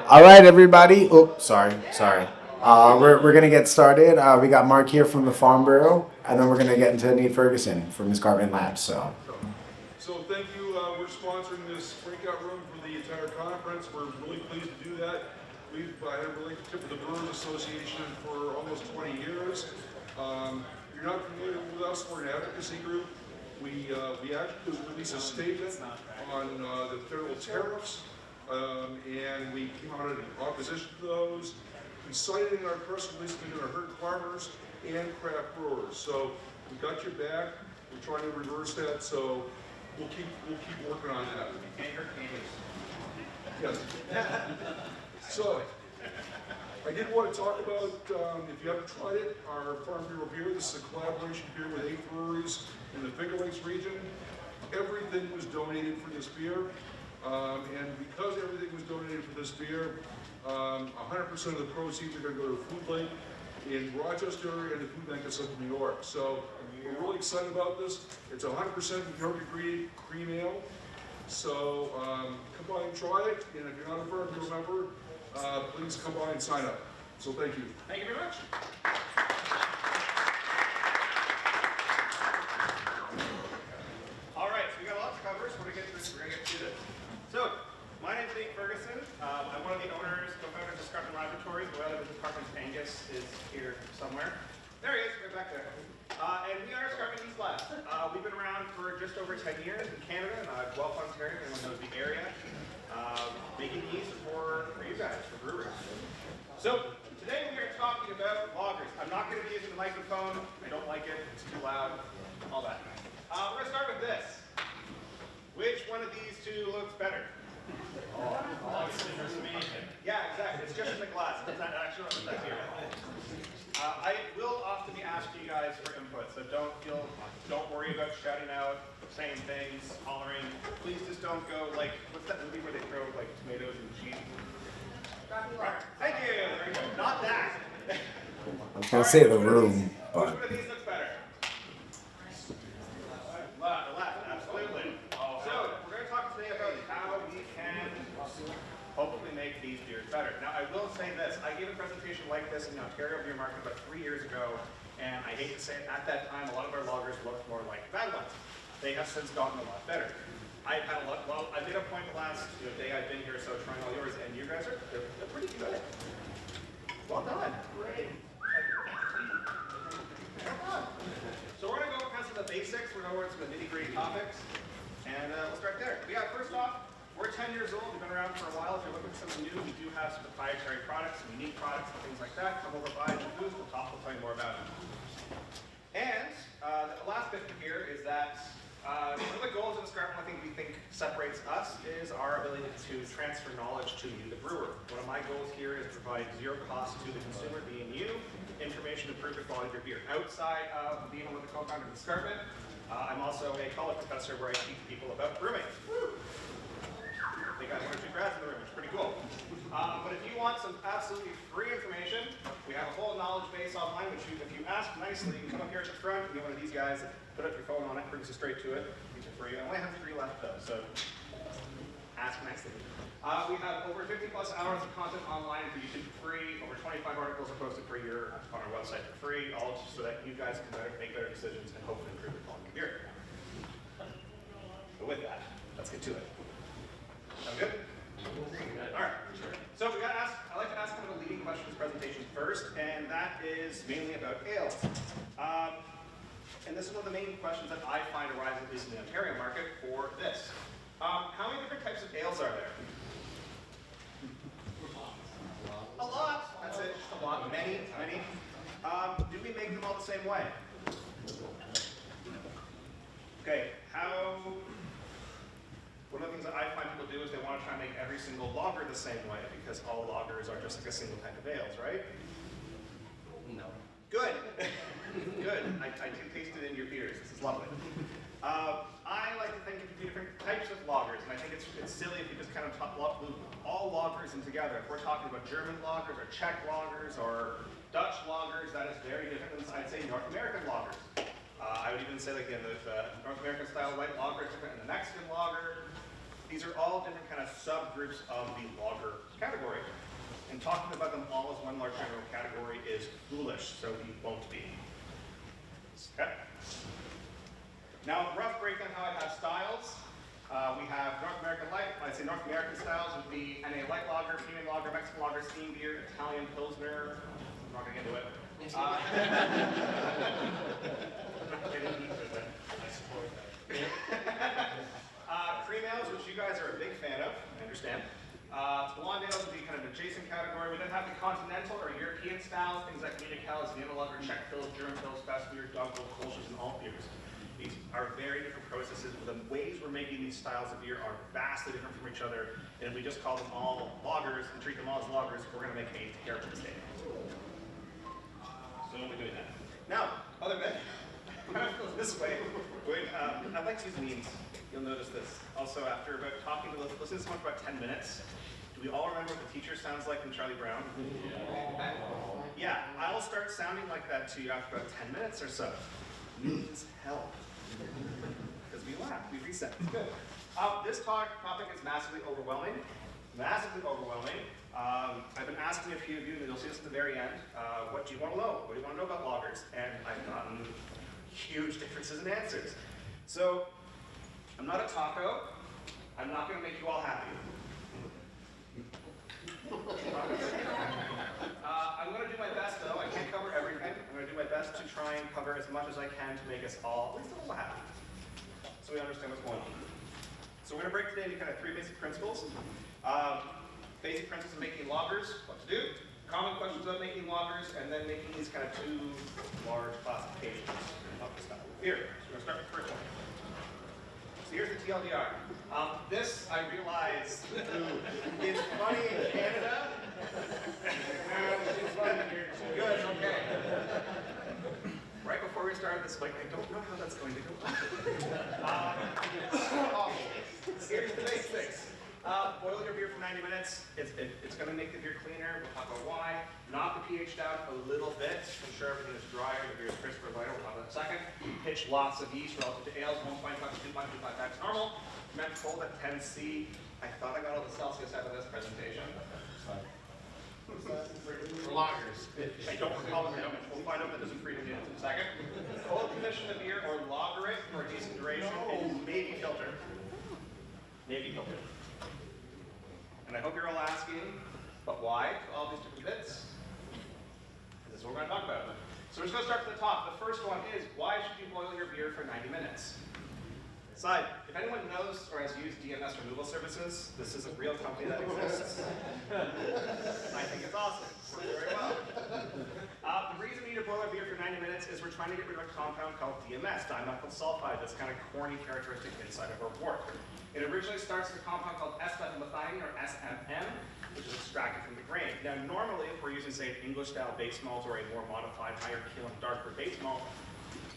All right, everybody. Oh, sorry. We're gonna get started. We got Mark here from the Farm Bureau, and then we're gonna get into Nate Ferguson from Escarpment Labs. So thank you. We're sponsoring this breakout room for the entire conference. We're really pleased to do that. We've had a relationship with the Brewers Association for almost 20 years. If you're not familiar with us, we're an advocacy group. We actually released a statement on the federal tariffs, and we came out in opposition to those. We cited in our press release that we're going to hurt farmers and craft brewers. So we got your back. We're trying to reverse that. So we'll keep working on that. And hurt neighbors. Yes. So I did want to talk about, if you haven't tried it, our Farm Bureau beer. This is a collaboration beer with 8 breweries in the Finger Lakes region. Everything was donated for this beer. And because everything was donated for this beer, 100% of the proceeds are going to go to Food Link in Rochester and the Food Bank of Central New York. So we're really excited about this. It's 100% New York cream ale. So come by and try it. And if you're not a Farm Bureau member, please come by and sign up. So thank you. Thank you very much. All right, so we got a lot to cover, so we're going to get to this. So, my name's Nate Ferguson. I'm one of the owners, co-founders of Escarpment Laboratories. The other business partner, Angus, is here somewhere. There he is, right back there. And we are Escarpment Yeast Labs. We've been around for just over 10 years in Canada, in Guelph, Ontario, if anyone knows the area. Making yeast for you guys, for brewers. So, today we are talking about lagers. I'm not going to be using the microphone. I don't like it. It's too loud. All that. We're going to start with this. Which one of these two looks better? Yeah, exactly. It's just in the glass. It's not actually not here. I will often be asking you guys for input, so don't worry about shouting out, saying things, hollering. Please just don't go like, what's that movie where they throw like tomatoes and cheese? Thank you. There you go. Not that. I was gonna say The Room, but Which one of these looks better? Left, absolutely. So, we're going to talk today about how we can hopefully make these beers better. Now, I will say this. I gave a presentation like this in the Ontario Beer Market about 3 years ago, and I hate to say it, at that time, a lot of our lagers looked more like bad ones. They have since gotten a lot better. I've had a lot, well, I made a point the last day I've been here, so trying all yours, and you guys are they're pretty good. Well done. Great. So we're going to go over some of the basics. We're going to go over some of the nitty-gritty topics. And we'll start there. Yeah, first off, we're 10 years old. We've been around for a while. If you're looking for something new, we do have some proprietary products, some unique products, and things like that. Come over by the booth. We'll talk. We'll tell you more about it. And the last bit here is that one of the goals of Escarpment, I think separates us is our ability to transfer knowledge to you, the brewer. One of my goals here is to provide zero cost to the consumer, being you, information to improve the quality of your beer. Outside of being one of the co-founders of Escarpment, I'm also a college professor where I teach people about brewing. I think I have 1 or 2 grads in the room, which is pretty cool. But if you want some absolutely free information, we have a whole knowledge base online, which if you ask nicely, you can come up here at the front, you get one of these guys, put up your phone on it, brings you straight to it. These are free. I only have 3 left though, so ask nicely. We have over 50 plus hours of content online for YouTube for free. Over 25 articles are posted per year on our website for free, all just so that you guys can make better decisions and hopefully improve the quality of beer. But with that, let's get to it. Sound good? All right. So I like to ask kind of a leading question in this presentation first, and that is mainly about ales. And this is one of the main questions that I find arises, at least in the Ontario market, for this. How many different types of ales are there? A lot. That's it. Just a lot. Many. Do we make them all the same way? Okay. One of the things that I find people do is they want to try and make every single lager the same way because all lagers are just like a single type of ales, right? No. Good. Good. I do taste it in your beers. This is lovely. I like to think of different types of lagers, and I think it's silly if you just kind of loop all lagers in together. If we're talking about German lagers or Czech lagers or Dutch lagers, that is very different than, I'd say, North American lagers. I would even say like the North American style white lager is different than the Mexican lager. These are all different kind of subgroups of the lager category. one large general category is foolish, so he won't be. Okay. Now, rough breakdown how I have styles. We have North American light. I'd say North American styles would be NA light lager, Premium lager, Mexican lager, steam beer, Italian pilsner. I'm not gonna get into it. Cream ales, which you guys are a big fan of, I understand. Blonde ales would be kind of an adjacent category. We then have the continental or European styles, things like Munich Helles, Vienna lager, Czech Pils, German Pils, Fest beer, Dogville, Kolsch's, and alt beers. These are very different processes, but the ways we're making these styles of beer are vastly different from each other. And if we just call them all lagers and treat them all as lagers, we're going to make a terrible mistake. So we'll be doing that. Now, other than when I feel this way, I'd like to use memes. You'll notice this. Also, after about talking to listening to someone for about 10 minutes, do we all remember what the teacher sounds like in Charlie Brown? Yeah, I'll start sounding like that to you after about 10 minutes or so. Means help. Because we laugh, we reset. Good. This topic is massively overwhelming. Massively overwhelming. I've been asking a few of you, and you'll see this at the very end, what do you want to know? What do you want to know about loggers? And I've gotten huge differences in answers. So, I'm not a taco. I'm not going to make you all happy. I'm going to do my best, though. I can't cover everything. I'm going to do my best to try and cover as much as I can to make us all at least a little happy, so we understand what's going on. So we're going to break today into kind of 3 basic principles. Basic principles of making lagers, what to do, common questions about making lagers, and then making these kind of 2 large classifications of the style of beer. So we're going to start with the first one. So here's the TLDR. This, I realize, is funny in Canada. It's funny here too. Good, okay. Right before we started this, like, I don't know how that's going to go. Here's the basics. Boil your beer for 90 minutes. It's going to make the beer cleaner. We'll talk about why. Knock the pH down a little bit. Ensure everything is drier. The beer is crisper, lighter. We'll talk about that in a second. Pitch lots of yeast relative to ales. 1.5 to 2.25 times normal. Meant cold at 10 C. I thought I got all the Celsius out of this presentation. For loggers. I don't recall the number. We'll find out if there's a freedom in a second. Cold condition the beer or lager it for a decent duration and maybe filter. Maybe filter. And I hope you're all asking, but why all these different bits? This is what we're going to talk about. So we're just going to start from the top. The first one is, why should you boil your beer for 90 minutes? Side, if anyone knows or has used DMS removal services, this is a real company that exists. I think it's awesome. Works very well. The reason we need to boil our beer for 90 minutes is we're trying to get rid of a compound called DMS, dimethyl sulfide, that's kind of corny characteristic inside of our wort. It originally starts with a compound called S-methylmethionine, or SMM, which is extracted from the grain. Now, normally, if we're using, say, an English-style base malt or a more modified, higher kiln, darker base malt,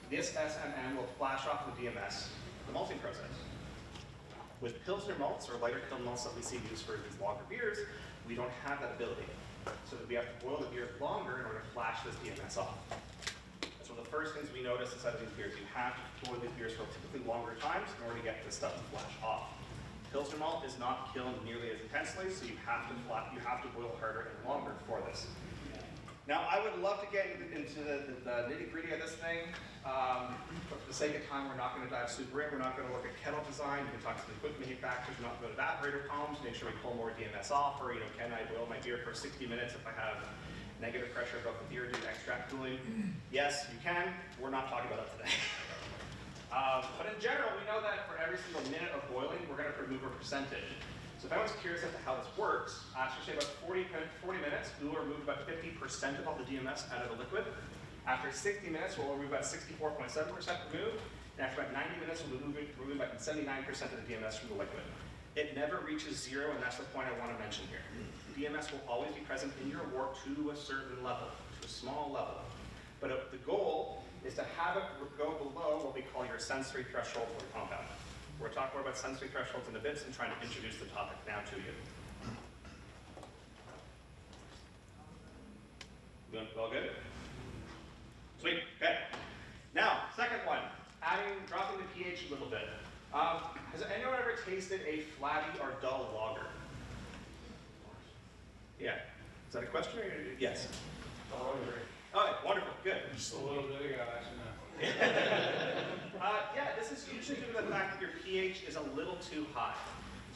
this SMM will flash off the DMS, the malting process. With Pilsner malts, or lighter kiln malts that we see used for these lager beers, we don't have that ability. So that we have to boil the beer longer in order to flash this DMS off. That's one of the first things we notice inside of these beers. You have to boil these beers for typically longer times in order to get this stuff to flash off. Pilsner malt is not kilned nearly as intensely, so you have to boil harder and longer for this. Now, I would love to get into the nitty-gritty of this thing, but for the sake of time, we're not going to dive super in. We're not going to look at kettle design. We can talk to the equipment manufacturers. We're not going to go to evaporator columns, make sure we pull more DMS off, or can I boil my beer for 60 minutes if I have negative pressure above the beer due to extract cooling? Yes, you can. We're not talking about it today. But in general, we know that for every single minute of boiling, we're going to remove a percentage. So if anyone's curious as to how this works, actually say about 40 minutes, we will remove about 50% of all the DMS out of the liquid. After 60 minutes, we'll remove about 64.7% removed. And after about 90 minutes, we'll remove about 79% of the DMS from the liquid. It never reaches 0, and that's the point I want to mention here. DMS will always be present in your wort to a certain level, to a small level. But the goal is to have it go below what we call your sensory threshold for the compound. We're talking more about sensory thresholds in a bit and trying to introduce the topic now to you. All good? Sweet, okay. Now, second one, dropping the pH a little bit. Has anyone ever tasted a flabby or dull lager? Yeah. Is that a question? Or yes? All right, wonderful, good. Just a little bit ago, actually. Yeah, this is usually due to the fact that your pH is a little too high.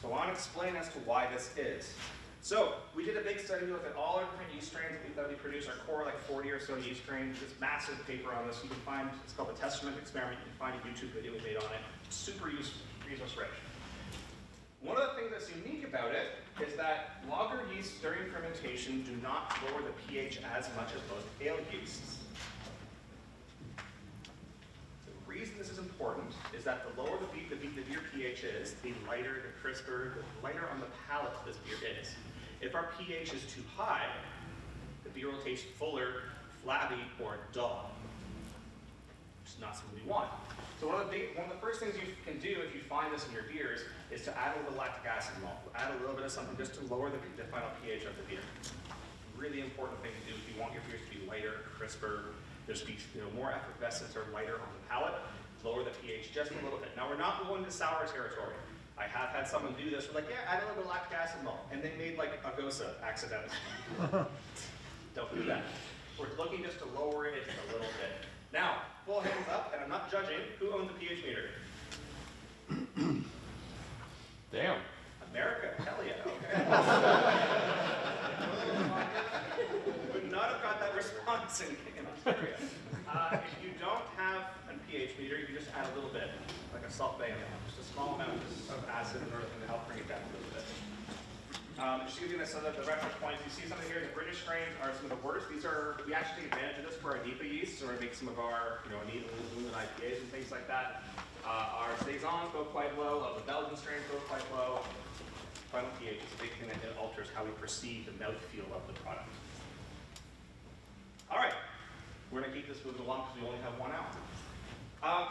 So I want to explain as to why this is. So we did a big study, we looked at all our different yeast strains that we produce, our core like 40 or so yeast strains, this massive paper on this you can find, it's called the Escarpment experiment, you can find a YouTube video we made on it, super resource rich. One of the things that's unique about it is that lager yeasts during fermentation do not lower the pH as much as most ale yeasts. The reason this is important is that the lower the beer pH is, the lighter, the crisper, the lighter on the palate this beer is. If our pH is too high, the beer will taste fuller, flabby, or dull. Which is not something we want. So one of the first things you can do if you find this in your beers is to add a little lactic acid malt. Add a little bit of something just to lower the final pH of the beer. Really important thing to do if you want your beers to be lighter, crisper, there's more effervescence or lighter on the palate. Lower the pH just a little bit. Now we're not going to sour territory. I have had someone do this. We're like, yeah, add a little bit of lactic acid malt, and they made like a gosa accidentally. Don't do that. We're looking just to lower it a little bit. Now, full hands up, and I'm not judging. Who owns a pH meter? Damn. America, hell yeah, okay. Would not have got that response in Ontario. If you don't have a pH meter, you can just add a little bit, like a salt bay amount, just a small amount of acid in order to help bring it down a little bit. Just to give you the reference points, you see something here, the British strains are some of the worst. We actually take advantage of this for our DEPA yeast, so we make some of our, New England IPAs and things like that. Our Saisons go quite low, the Belgian strains go quite low. Final pH is a big thing that alters how we perceive the mouthfeel of the product. All right, we're going to keep this moving along because we only have 1 hour.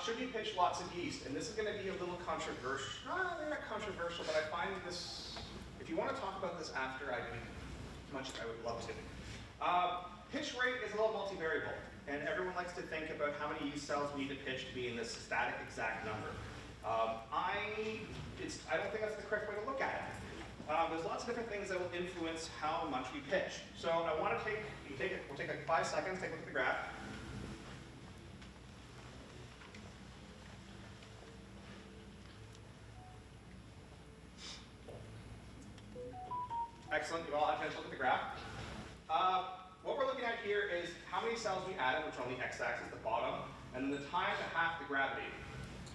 Should you pitch lots of yeast? And this is going to be a little controversial. They're not controversial, but I find this, if you want to talk about this after, I would love to. Pitch rate is a little multivariable, and everyone likes to think about how many yeast cells we need to pitch to be in this static exact number. I don't think that's the correct way to look at it. There's lots of different things that will influence how much we pitch. So I want to we'll take like 5 seconds, take a look at the graph. Excellent, you all have a chance to look at the graph. What we're looking at here is how many cells we added, which are on the x-axis, the bottom, and then the time to half the gravity.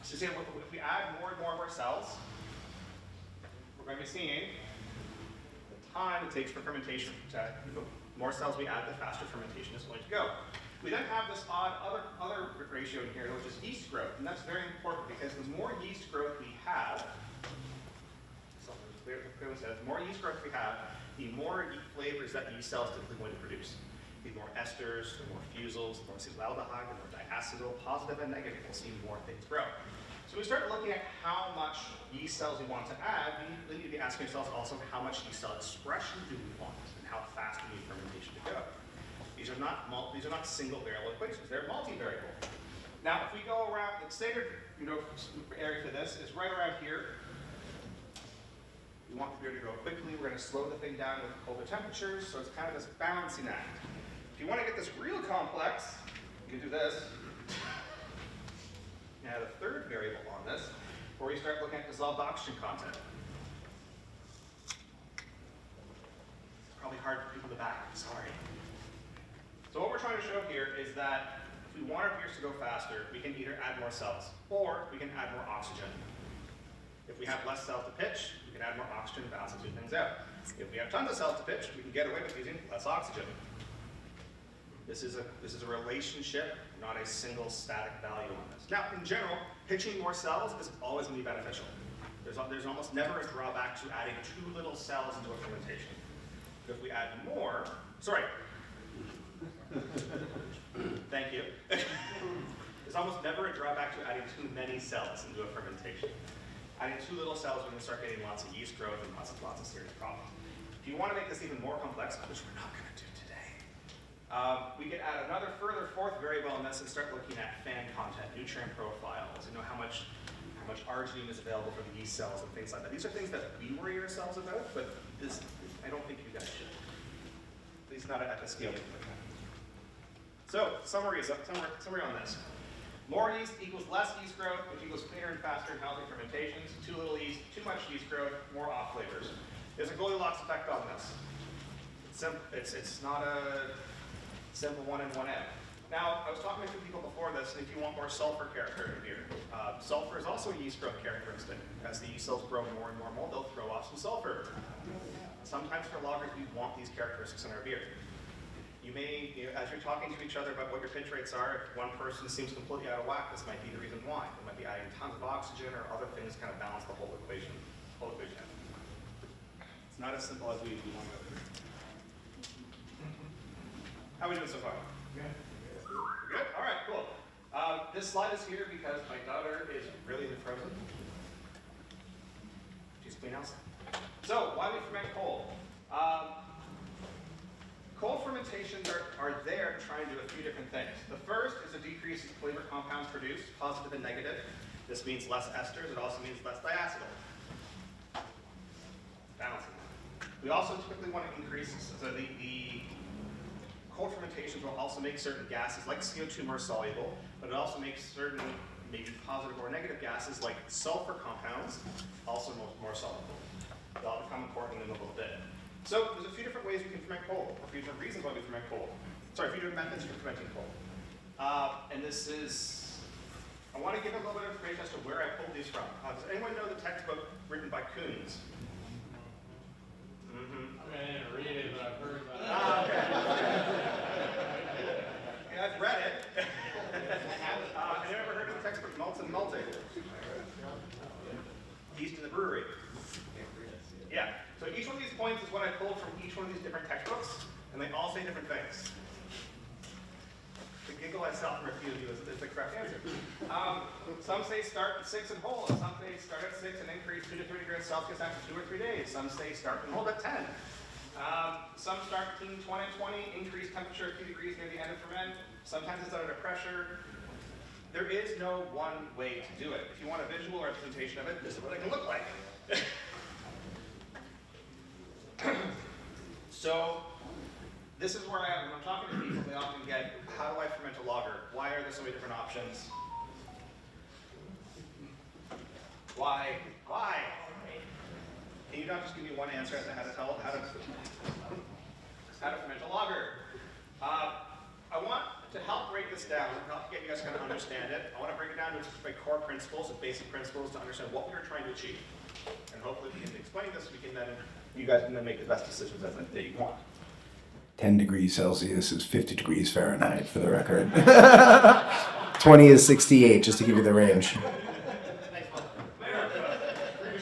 So see, if we add more and more of our cells, we're going to be seeing the time it takes for fermentation. The more cells we add, the faster fermentation is going to go. We then have this odd other ratio in here, which is yeast growth, and that's very important because the more yeast growth we have, the more yeast growth we have, the more flavors that yeast cell is typically going to produce. The more esters, the more fusels, the more acetaldehyde, the more diacetyl, positive and negative, we'll see more things grow. So we start looking at how much yeast cells we want to add. We need to be asking ourselves also how much yeast cell expression do we want and how fast we need fermentation to go. These are not single variable equations, they're multivariable. Now if we go around, the standard area for this is right around here. We want the beer to grow quickly. We're going to slow the thing down with colder temperatures, so it's kind of this balancing act. If you want to get this real complex, you can do this. Now the third variable on this, where we start looking at dissolved oxygen content. It's probably hard for people in the back, sorry. So what we're trying to show here is that if we want our beers to go faster, we can either add more cells, or we can add more oxygen. If we have less cells to pitch, we can add more oxygen to balance the two things out. If we have tons of cells to pitch, we can get away with using less oxygen. This is a relationship, not a single static value on this. Now, in general, pitching more cells is always going to be beneficial. There's almost never a drawback to adding too little cells into a fermentation. But if we add more, thank you. There's almost never a drawback to adding too many cells into a fermentation. Adding too little cells, we're going to start getting lots of yeast growth and lots of serious problems. If you want to make this even more complex, which we're not going to do today, we could add another fourth variable in this and start looking at fan content, nutrient profiles, how much arginine is available for the yeast cells and things like that. These are things that we worry ourselves about, but I don't think you guys should. not at the scale. So, summary on this. More yeast equals less yeast growth, which equals cleaner and faster and healthy fermentations. Too little yeast, too much yeast growth, more off flavors. There's a Goldilocks effect on this. It's not a simple one in, one out. Now, I was talking to people before this, and if you want more sulfur character in beer, sulfur is also a yeast growth characteristic. As the yeast cells grow more and more mold, they'll throw off some sulfur. Sometimes for lagers, we want these characteristics in our beer. You may, as you're talking to each other about what your pitch rates are, if one person seems completely out of whack, this might be the reason why. They might be adding tons of oxygen or other things to kind of balance the whole equation. It's not as simple as we want to go through. How are we doing so far? Good. Good? All right, cool. This slide is here because my daughter is really frozen. She's Queen Elsa. So, why we ferment cold? Cold fermentations are there to try and do a few different things. The first is a decrease in flavor compounds produced, positive and negative. This means less esters. It also means less diacetyl. Balancing. We also typically want to increase, so the cold fermentations will also make certain gases like CO2 more soluble, but it also makes certain maybe positive or negative gases like sulfur compounds also more soluble. They'll become important in a little bit. So there's a few different ways we can ferment cold, a few different reasons why we ferment cold. Sorry, a few different methods for fermenting cold. And this is, I want to give a little bit of information as to where I pulled these from. Does anyone know the textbook written by Coons? I didn't read it, but I've heard about it. Okay. Yeah, I've read it. Have you ever heard of the textbook Malts and Malting? Yeast in the Brewery. Yeah. So each one of these points is what I pulled from each one of these different textbooks, and they all say different things. The giggle I saw from a few of you is the correct answer. Some say start at 6 and hold. Some say start at 6 and increase 2 to 3 degrees Celsius after 2 or 3 days. Some say start and hold at 10. Some start between 20 and 20, increase temperature a few degrees near the end of ferment. Sometimes it's under pressure. There is no one way to do it. If you want a visual representation of it, this is what it can look like. So, this is where when I'm talking to people, they often get, how do I ferment a lager? Why are there so many different options? Why? Can you not just give me one answer as to how to ferment a lager? I want to help break this down, help get you guys to kind of understand it. I want to break it down to my core principles and basic principles to understand what we are trying to achieve. And hopefully we can explain this, you guys can then make the best decisions that you want. 10 degrees Celsius is 50 degrees Fahrenheit, for the record. 20 is 68, just to give you the range.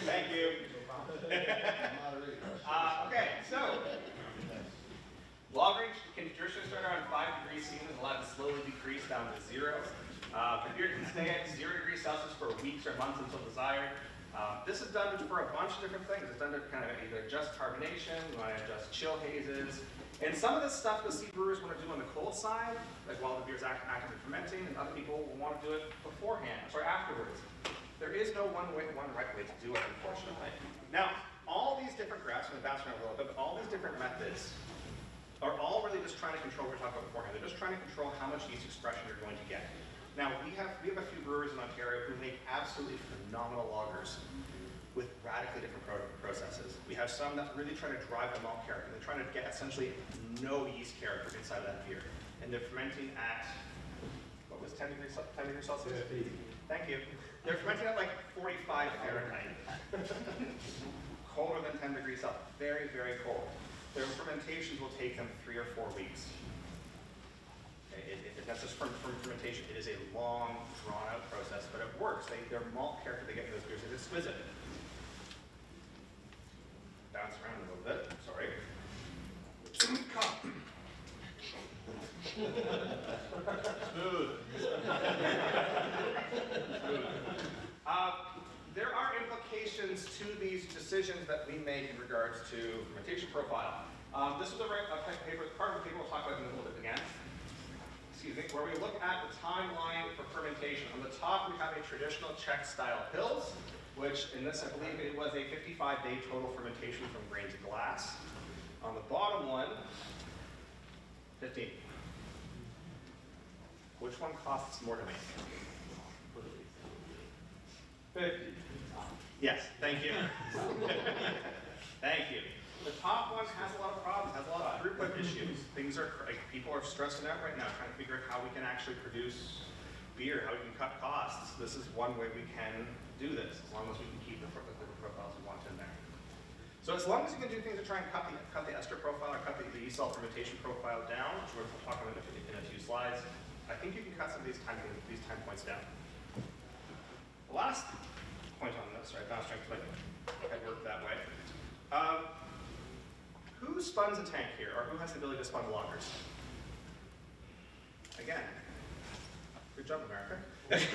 Thank you. Okay, so lagering can traditionally start around 5 degrees C and is allowed to slowly decrease down to 0. The beer can stay at 0 degrees Celsius for weeks or months until desired. This is done for a bunch of different things. It's done to kind of either adjust carbonation, you want to adjust chill hazes. And some of this stuff you'll see brewers want to do on the cold side, like while the beer's actively fermenting, and other people will want to do it afterwards. There is no one right way to do it, unfortunately. Now, all these different graphs, I'm going to bounce around a little bit, but all these different methods are all really just trying to control what we were talking about beforehand. They're just trying to control how much yeast expression you're going to get. Now, we have a few brewers in Ontario who make absolutely phenomenal lagers with radically different processes. We have some that really try to drive the malt character. They're trying to get essentially no yeast character inside of that beer. And they're fermenting at, what was 10 degrees Celsius? 50. Thank you. They're fermenting at like 45 Fahrenheit. Colder than 10 degrees Celsius. Very, very cold. Their fermentations will take them 3 or 4 weeks. That's just from fermentation. It is a long, drawn-out process, but it works. Their malt character they get in those beers is exquisite. Bounce around a little bit. Sorry. Smooth. There are implications to these decisions that we make in regards to fermentation profile. This is a paper, part of the paper we'll talk about in a little bit again. Where we look at the timeline for fermentation. On the top, we have a traditional Czech style Pils, which in this, I believe it was a 55-day total fermentation from grain to glass. On the bottom one, 15. Which one costs more to make? 50. Yes, thank you. Thank you. The top one has a lot of problems, has a lot of throughput issues. Things are, like, people are stressing out right now, trying to figure out how we can actually produce beer, how we can cut costs. This is one way we can do this, as long as we can keep the flavor profiles we want in there. So as long as you can do things to try and cut the ester profile or cut the yeast cell fermentation profile down, which we'll talk about in a few slides, I think you can cut some of these time points down. The last point on this, right, balance strength might work that way. Who spuns a tank here, or who has the ability to spun loggers? Again, good job, America. It's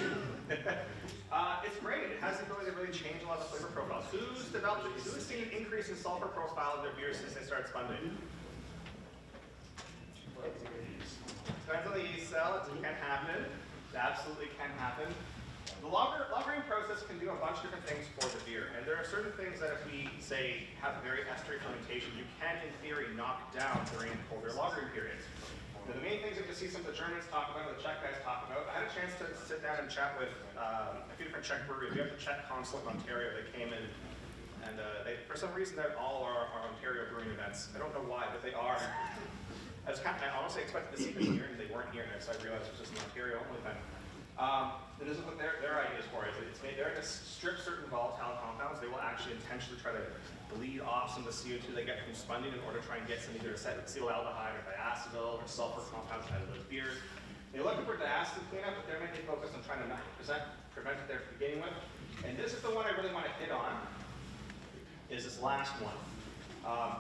great. It has the ability to really change a lot of the flavor profiles. Who's seen an increase in sulfur profile in their beer since they started spunning? Depends on the yeast cell. It can happen. It absolutely can happen. The lagering process can do a bunch of different things for the beer, and there are certain things that if we, say, have very estery fermentation, you can, in theory, knock down during colder lagering periods. Now, the main things that you see some of the Germans talk about, the Czech guys talk about, I had a chance to sit down and chat with a few different Czech breweries. We have the Czech consulate in Ontario. They came in, and for some reason, they're all our Ontario brewing events. I don't know why, but they are. I honestly expected to see them here, and they weren't here, so I realized it was just an Ontario only thing. This is what their ideas for it. They're going to strip certain volatile compounds. They will actually intentionally try to bleed off some of the CO2 they get from spunning in order to try and get some either acetaldehyde or diacetyl or sulfur compounds out of those beers. They're looking for diacetyl cleanup, but they're mainly focused on trying to 90% prevent it there to begin with. And this is the one I really want to hit on, is this last one,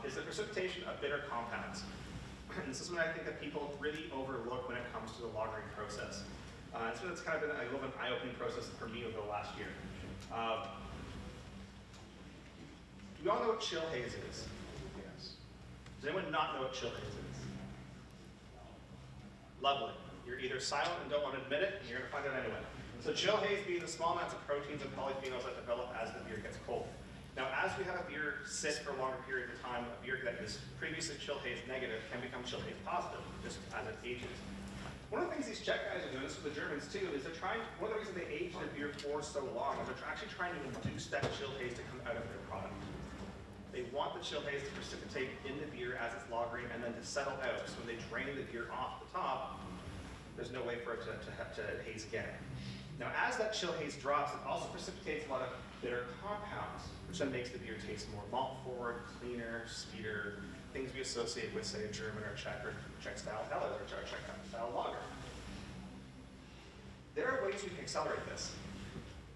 is the precipitation of bitter compounds. And this is what I think that people really overlook when it comes to the lagering process. So it's kind of been a little bit of an eye-opening process for me over the last year. Do we all know what chill haze is? Yes. Does anyone not know what chill haze is? Lovely. You're either silent and don't want to admit it, and you're going to find out anyway. So chill haze being the small amounts of proteins and polyphenols that develop as the beer gets cold. Now, as we have a beer sit for a longer period of time, a beer that is previously chill haze negative can become chill haze positive, just as it ages. One of the things these Czech guys are doing, this with the Germans too, is they're trying, one of the reasons they age their beer for so long is they're actually trying to induce that chill haze to come out of their product. They want the chill haze to precipitate in the beer as it's lagering and then to settle out. So when they drain the beer off the top, there's no way for it to haze again. Now, as that chill haze drops, it also precipitates a lot of bitter compounds, which then makes the beer taste more malt forward, cleaner, sweeter, things we associate with, say, a German or Czech style helles or Czech style lager. There are ways we can accelerate this.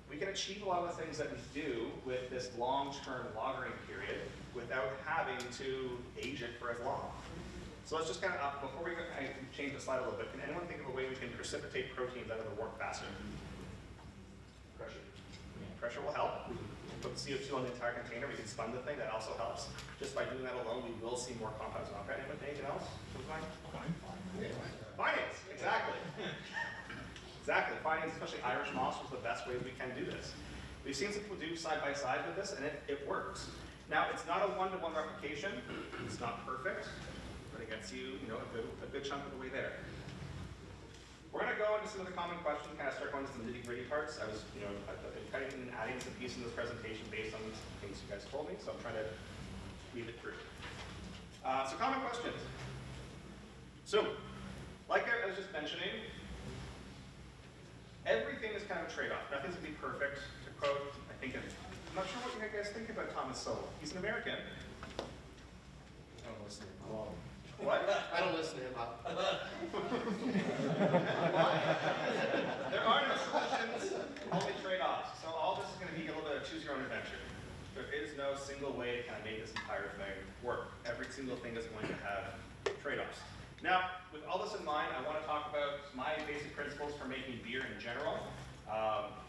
We can achieve a lot of the things that we do with this long-term lagering period without having to age it for as long. So let's just kind of, before we change the slide a little bit, can anyone think of a way we can precipitate proteins out of the wort faster? Pressure. Pressure will help. We can put CO2 on the entire container. We can spun the thing. That also helps. Just by doing that alone, we will see more compounds knock out. Anything else? Finance. Exactly. Exactly. Finance, especially Irish moss, was the best way we can do this. We've seen some people do side by side with this, and it works. Now, it's not a one-to-one replication. It's not perfect, but it gets you, a good chunk of the way there. We're going to go into some of the common questions, kind of start going into the nitty-gritty parts. I was, I've been cutting and adding some pieces in this presentation based on things you guys told me, so I'm trying to weave it through. So common questions. So, like I was just mentioning, everything is kind of a trade-off. Nothing's going to be perfect. To quote, I'm not sure what you guys think about Thomas Sowell. He's an American. I don't listen to him. What? I don't listen to him. There are no solutions, only trade-offs. So all this is going to be a little bit of choose your own adventure. There is no single way to kind of make this entire thing work. Every single thing is going to have trade-offs. Now, with all this in mind, I want to talk about my basic principles for making beer in general.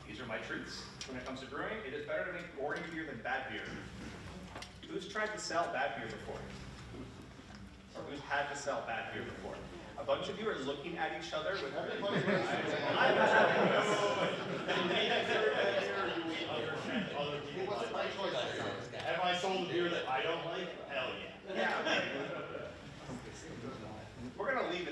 These are my truths. When it comes to brewing, it is better to make boring beer than bad beer. Who's tried to sell bad beer before? Or who's had to sell bad beer before? A bunch of you are looking at each other with What's my choice? Have I sold a beer that I don't like? Hell yeah. Yeah. We're going to leave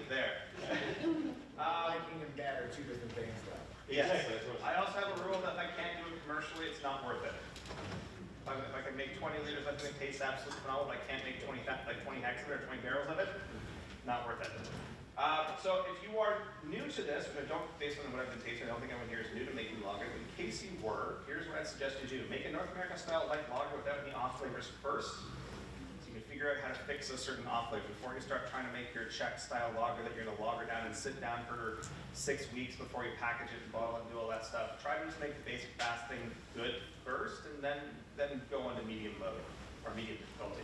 tastes absolutely phenomenal, but I can't make 20 hectoliter or 20 barrels of it. Not worth it. So if you are new to this, which I don't, based on what I've been tasting, I don't think anyone here is new to making lager, but in case you were, here's what I'd suggest you do. Make a North American style light lager without any off flavors first. So you can figure out how to fix those certain off flavors before you start trying to make your Czech style lager that you're gonna lager down and sit down for 6 weeks before you package it and bottle it and do all that stuff. Try to just make the basic fast thing good first, and then go on to medium low, or medium difficulty.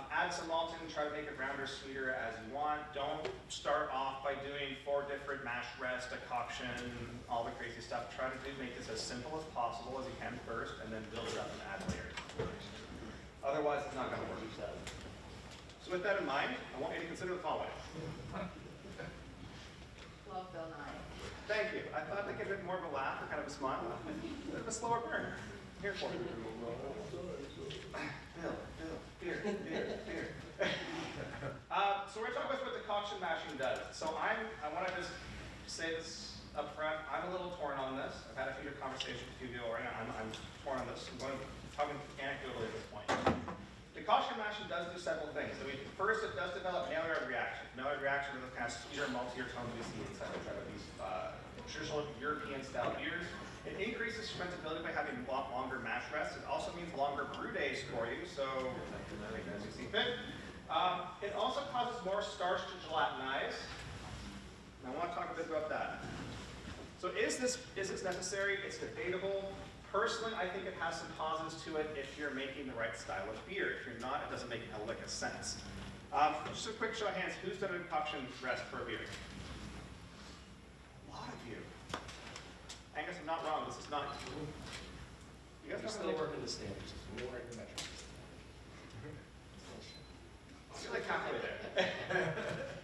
Add some malt in, try to make it rounder, sweeter as you want. Don't start off by doing 4 different mash rest, decoction, all the crazy stuff. Try to make this as simple as possible as you can first, and then build it up and add layers. Otherwise, it's not going to work. So with that in mind, I want you to consider the following. Love Bill Nye. Thank you. I thought I'd give it more of a laugh or kind of a smile. A bit of a slower burn. Here for you. Bill, beer. So we're talking about what decoction mashing does. So I want to just say this up front. I'm a little torn on this. I've had a few conversations with you already. I'm torn on this. I'm talking anecdotally at this point. Decoction mashing does do several things. I mean, first, it does develop Maillard reaction. Maillard reaction are the kind of sweeter, maltier tones we see inside of these traditional European-style beers. It increases fermentability by having longer mash rests. It also means longer brew days for you, so make it as you see fit. It also causes more starch to gelatinize. And I want to talk a bit about that. So is this necessary? It's debatable. Personally, I think it has some positives to it if you're making the right style of beer. If you're not, it doesn't make a hell of a sense. Just a quick show of hands, who's done a decoction rest for a beer? A lot of you. Angus, I'm not wrong, this is not. You guys We're still working the standards. We're working the metrics. You're like halfway there.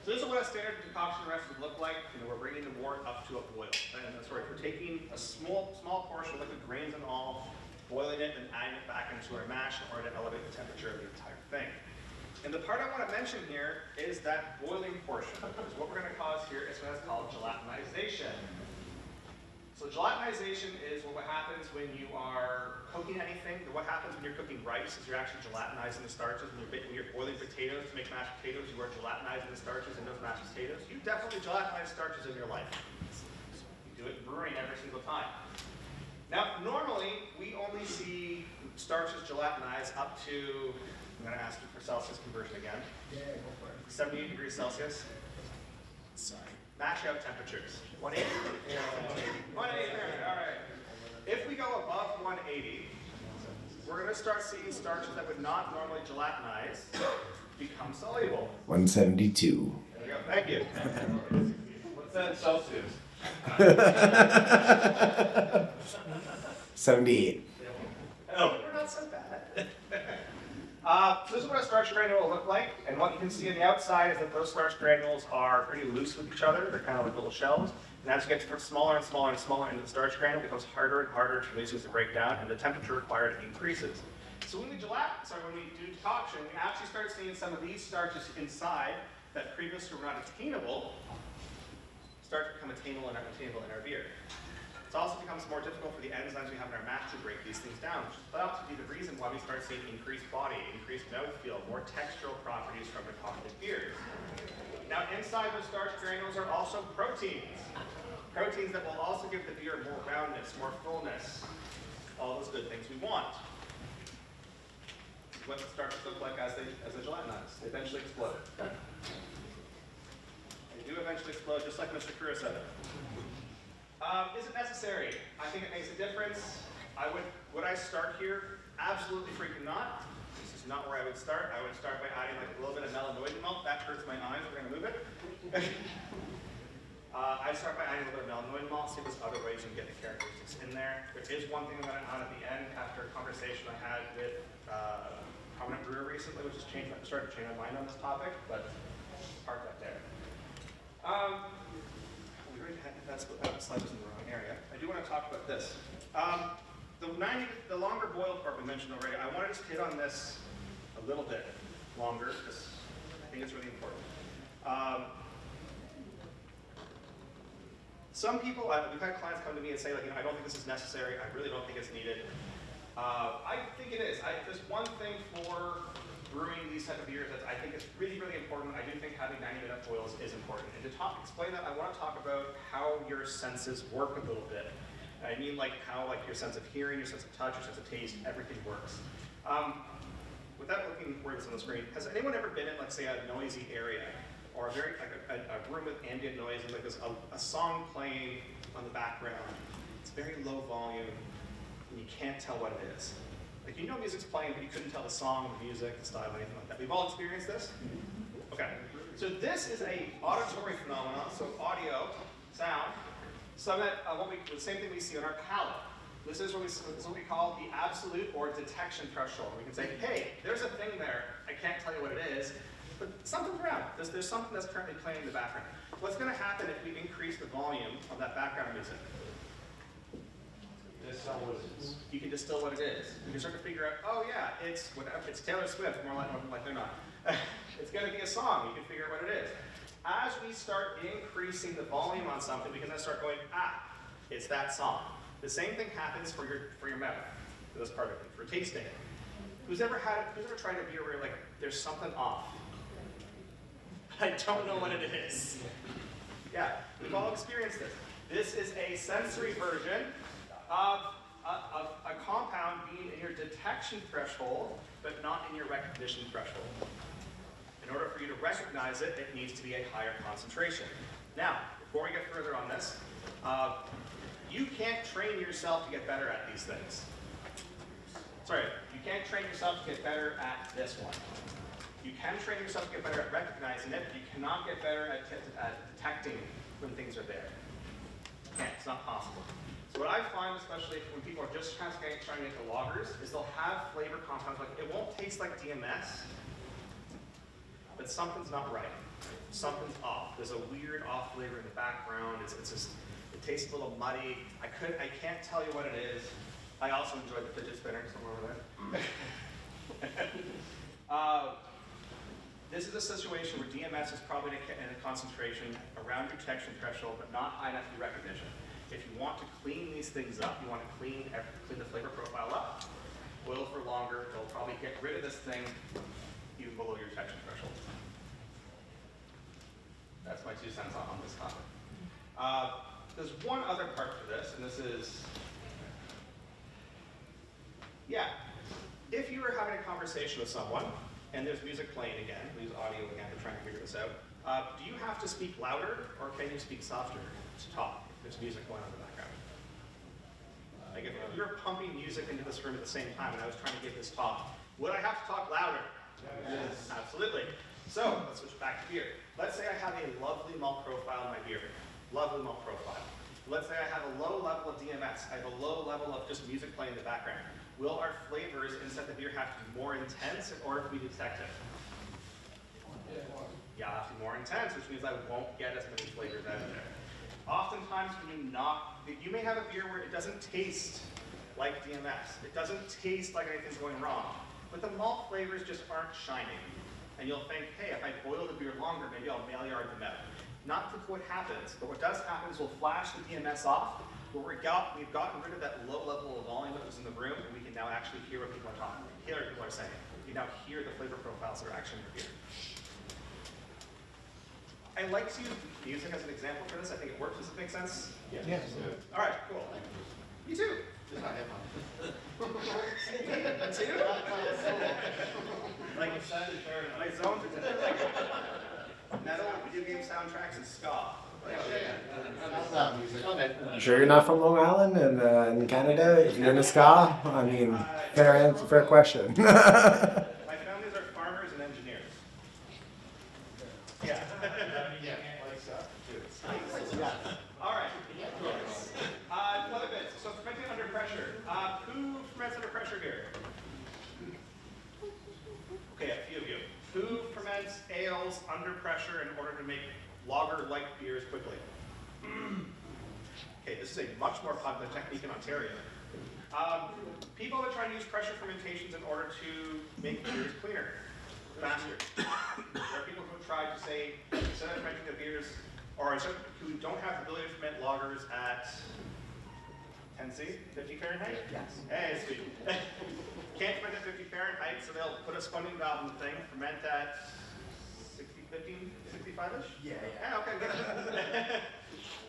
So this is what a standard decoction rest would look like. You know, we're bringing the wort up to a boil. And that's right. We're taking a small portion of liquid grains and all, boiling it, and adding it back into our mash in order to elevate the temperature of the entire thing. And the part I want to mention here is that boiling portion. Because what we're going to cause here is what's called gelatinization. So gelatinization is what happens when you are cooking anything. What happens when you're cooking rice is you're actually gelatinizing the starches. When you're boiling potatoes to make mashed potatoes, you are gelatinizing the starches in those mashed potatoes. You definitely gelatinize starches in your life. You do it in brewing every single time. Now, normally, we only see starches gelatinize up to, I'm going to ask you for Celsius conversion again. Yeah, go for it. 78 degrees Celsius. Sorry. Mash out temperatures. 180. 180 Fahrenheit, all right. If we go above 180, we're going to start seeing starches that would not normally gelatinize become soluble. 172. There we go, thank you. What's that in Celsius? 78. Oh, we're not so bad. So this is what a starch granule will look like, and what you can see on the outside is that those starch granules are pretty loose with each other. They're kind of like little shells. And as you get smaller and smaller and smaller into the starch granule, it becomes harder and harder for these things to break down, and the temperature required increases. So when we do decoction, we actually start seeing some of these starches inside that previously were not attainable start to become attainable in our beer. It also becomes more difficult for the enzymes we have in our mash to break these things down, which is thought to be the reason why we start seeing increased body, increased mouthfeel, more textural properties from decocted beers. Now, inside those starch granules are also proteins. Proteins that will also give the beer more roundness, more fullness, all those good things we want. This is what the starches look like as they gelatinize. They eventually explode. They do eventually explode, just like Mr. Kura said. Is it necessary? I think it makes a difference. Would I start here? Absolutely freaking not. This is not where I would start. I would start by adding like a little bit of melanoid milk. That hurts my eyes. We're going to move it. I'd start by adding a little bit of melanoid malt, see if there's other ways you can get the characteristics in there. There is one thing I'm going to add at the end after a conversation I had with a prominent brewer recently, which has started to change my mind on this topic, but park that there. That slide was in the wrong area. I do want to talk about this. The longer boil part we mentioned already, I want to just hit on this a little bit longer because I think it's really important. Some people, we've had clients come to me and say, like, I don't think this is necessary. I really don't think it's needed. I think it is. There's one thing for brewing these type of beers that I think is really, really important. I do think having 90-minute boils is important. And to explain that, I want to talk about how your senses work a little bit. I mean like how your sense of hearing, your sense of touch, your sense of taste, everything works. Without looking words on the screen, has anyone ever been in, let's say, a noisy area or a room with ambient noise and there's a song playing on the background? It's very low volume and you can't tell what it is. Like, you know music's playing, but you couldn't tell the song, the music, the style, anything like that. We've all experienced this? Okay. So this is a auditory phenomenon, so audio, sound, the same thing we see on our palate. This is what we call the absolute or detection threshold. We can say, hey, there's a thing there. I can't tell you what it is, but something's around. There's something that's currently playing in the background. What's going to happen if we increase the volume of that background music? You can distill what it is. You can start to figure out, oh yeah, it's Taylor Swift, more like they're not. It's going to be a song. You can figure out what it is. As we start increasing the volume on something, we can then start going, it's that song. The same thing happens for your mouth, for this part of it, for tasting. Who's ever tried a beer where you're like, there's something off? I don't know what it is. Yeah, we've all experienced this. This is a sensory version of a compound being in your detection threshold, but not in your recognition threshold. In order for you to recognize it, it needs to be a higher concentration. Now, before we get further on this, you can't train yourself to get better at these things. Sorry, you can't train yourself to get better at this one. You can train yourself to get better at recognizing it, but you cannot get better at detecting when things are there. You can't, it's not possible. So what I find, especially when people are just trying to get the lagers, is they'll have flavor compounds, like it won't taste like DMS, but something's not right. Something's off. There's a weird off flavor in the background. It's just, it tastes a little muddy. I can't tell you what it is. I also enjoy the fidget spinner somewhere over there. This is a situation where DMS is probably in a concentration around your detection threshold, but not high enough for recognition. If you want to clean these things up, you want to clean the flavor profile up, boil for longer, it'll probably get rid of this thing even below your detection threshold. That's my 2 cents on this topic. There's one other part to this, and this is, if you were having a conversation with someone, and there's music playing again, we use audio again to try and figure this out, do you have to speak louder, or can you speak softer to talk if there's music going on in the background? Like if you were pumping music into this room at the same time, and I was trying to give this talk, would I have to talk louder? Yes. Absolutely. So, let's switch back to beer. Let's say I have a lovely malt profile in my beer. Lovely malt profile. Let's say I have a low level of DMS. I have a low level of just music playing in the background. Will our flavors inside the beer have to be more intense in order for me to detect it? Yeah, have to be more intense, which means I won't get as many flavors out of there. Oftentimes when you may have a beer where it doesn't taste like DMS. It doesn't taste like anything's going wrong. But the malt flavors just aren't shining. And you'll think, hey, if I boil the beer longer, maybe I'll Maillard them out. Not typically what happens, but what does happen is we'll flash the DMS off, where we've gotten rid of that low level of volume that was in the room, and we can now actually hear what people are talking, hear what people are saying. We can now hear the flavor profiles that are actually in the beer. I like to use music as an example for this. I think it works. Does it make sense? Yeah. All right, cool. You too. Me too? Like, my zones are like metal, video game soundtracks, and ska. You sure you're not from Long Island and in Canada? If you're in a ska? I mean, fair question. My families are farmers and engineers. Yeah. All right. Another bit. So fermenting under pressure. Who ferments under pressure here? Okay, a few of you. Who ferments ales under pressure in order to make lager-like beers quickly? Okay, this is a much more popular technique in Ontario. People that try to use pressure fermentations in order to make beers cleaner, faster. There are people who try to say, instead of fermenting the beers, or who don't have the ability to ferment lagers at 10C, 50 Fahrenheit? Yes. Hey, sweet. Can't ferment at 50 Fahrenheit, so they'll put a spunding valve in the thing, ferment at 65-ish? Yeah, okay, good.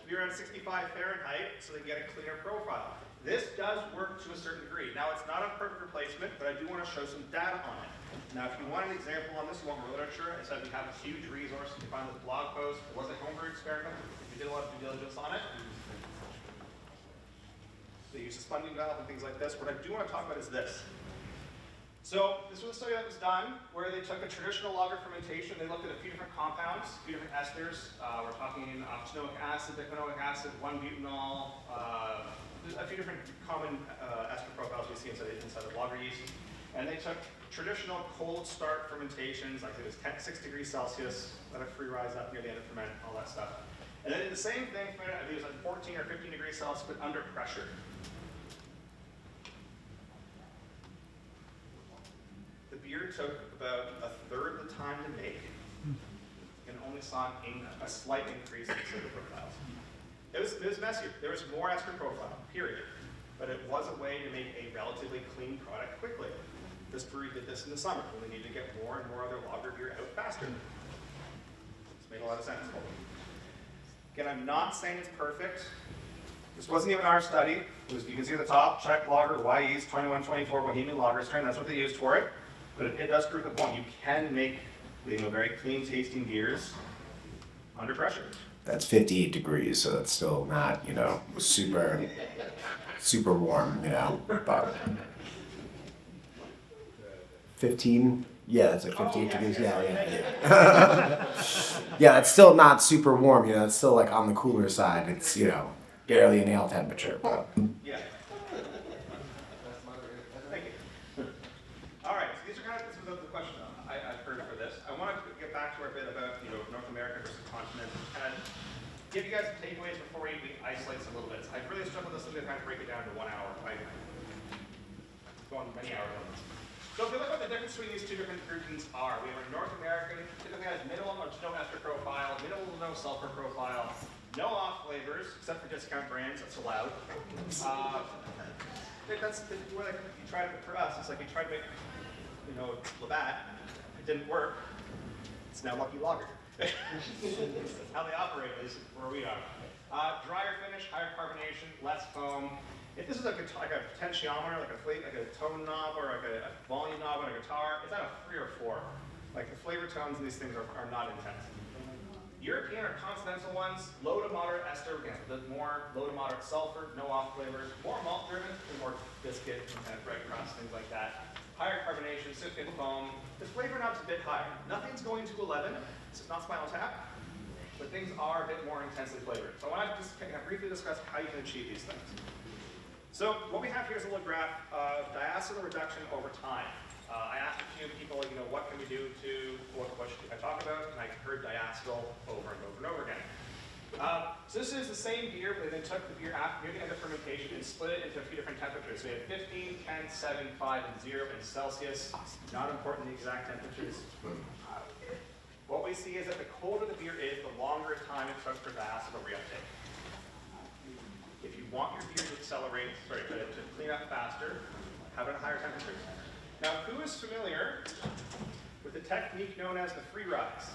Be around 65 Fahrenheit, so they can get a cleaner profile. This does work to a certain degree. Now, it's not a perfect replacement, but I do want to show some data on it. Now, if you want an example on this, you want more literature, I said we have a huge resource. You can find this blog post. It was a homebrew experiment. We did a lot of due diligence on it. They use a spunding valve and things like this. What I do want to talk about is this. So this was a study that was done where they took a traditional lager fermentation. They looked at a few different compounds, a few different esters. We're talking octanoic acid, bicanoic acid, 1-butanol, a few different common ester profiles we see inside of lager yeast. And they took traditional cold start fermentations, like it was 6 degrees Celsius, let it free rise up near the end of ferment, all that stuff. And then did the same thing, I think it was like 14 or 15 degrees Celsius, but under pressure. The beer took about a third of the time to make and only saw a slight increase in sugar profiles. It was messier. There was more ester profile, period. But it was a way to make a relatively clean product quickly. This brewery did this in the summer when they needed to get more and more of their lager beer out faster. This made a lot of sense. Again, I'm not saying it's perfect. This wasn't even our study. It was, you can see at the top, Czech lager, Yeast, 2124 Bohemian lager strain. That's what they used for it. But it does prove the point. You can make very clean tasting beers under pressure. That's 58 degrees, so that's still not, super, super warm, but 15, yeah, that's like 58 degrees, yeah. Yeah, it's still not super warm, it's still like on the cooler side. It's, barely an ale temperature, but. Yeah. Thank you. All right, so these are kind of the questions I've heard for this. I want to get back to our bit about North America versus continent, and give you guys some takeaways before we isolate this a little bit. I've really struggled with this, so I'm going to kind of break it down to 1 hour. I've gone many hours on this. So if you look at what the difference between these two different groupings are, we have a North American, typically has minimal or no ester profile, minimal to no sulfur profile, no off flavors, except for discount brands, that's allowed. That's where you try to, for us, it's like you try to make, Labatt, it didn't work, it's now Lucky Lager. That's how they operate, at least where we are. Drier finish, higher carbonation, less foam. If this is like a potentiometer, like a tone knob or like a volume knob on a guitar, it's at a 3 or 4. Like the flavor tones in these things are not intense. European or continental ones, low to moderate ester, again, more low to moderate sulfur, no off flavors, more malt driven, more biscuit, kind of bread crust, things like that. Higher carbonation, significant foam. The flavor knob's a bit higher. Nothing's going to 11, it's not Spinal Tap, but things are a bit more intensely flavored. So I want to just kind of briefly discuss how you can achieve these things. So what we have here is a little graph of diacetyl reduction over time. I asked a few people, what can we do to, what should I talk about? And I heard diacetyl over and over and over again. So this is the same beer, but they took the beer after near the end of fermentation and split it into a few different temperatures. So we have 15, 10, 7, 5, and 0 in Celsius. Not important the exact temperatures. What we see is that the colder the beer is, the longer time it took for diacetyl reuptake. If you want your beer to accelerate, to clean up faster, have it at higher temperatures. Now, who is familiar with the technique known as the free rise?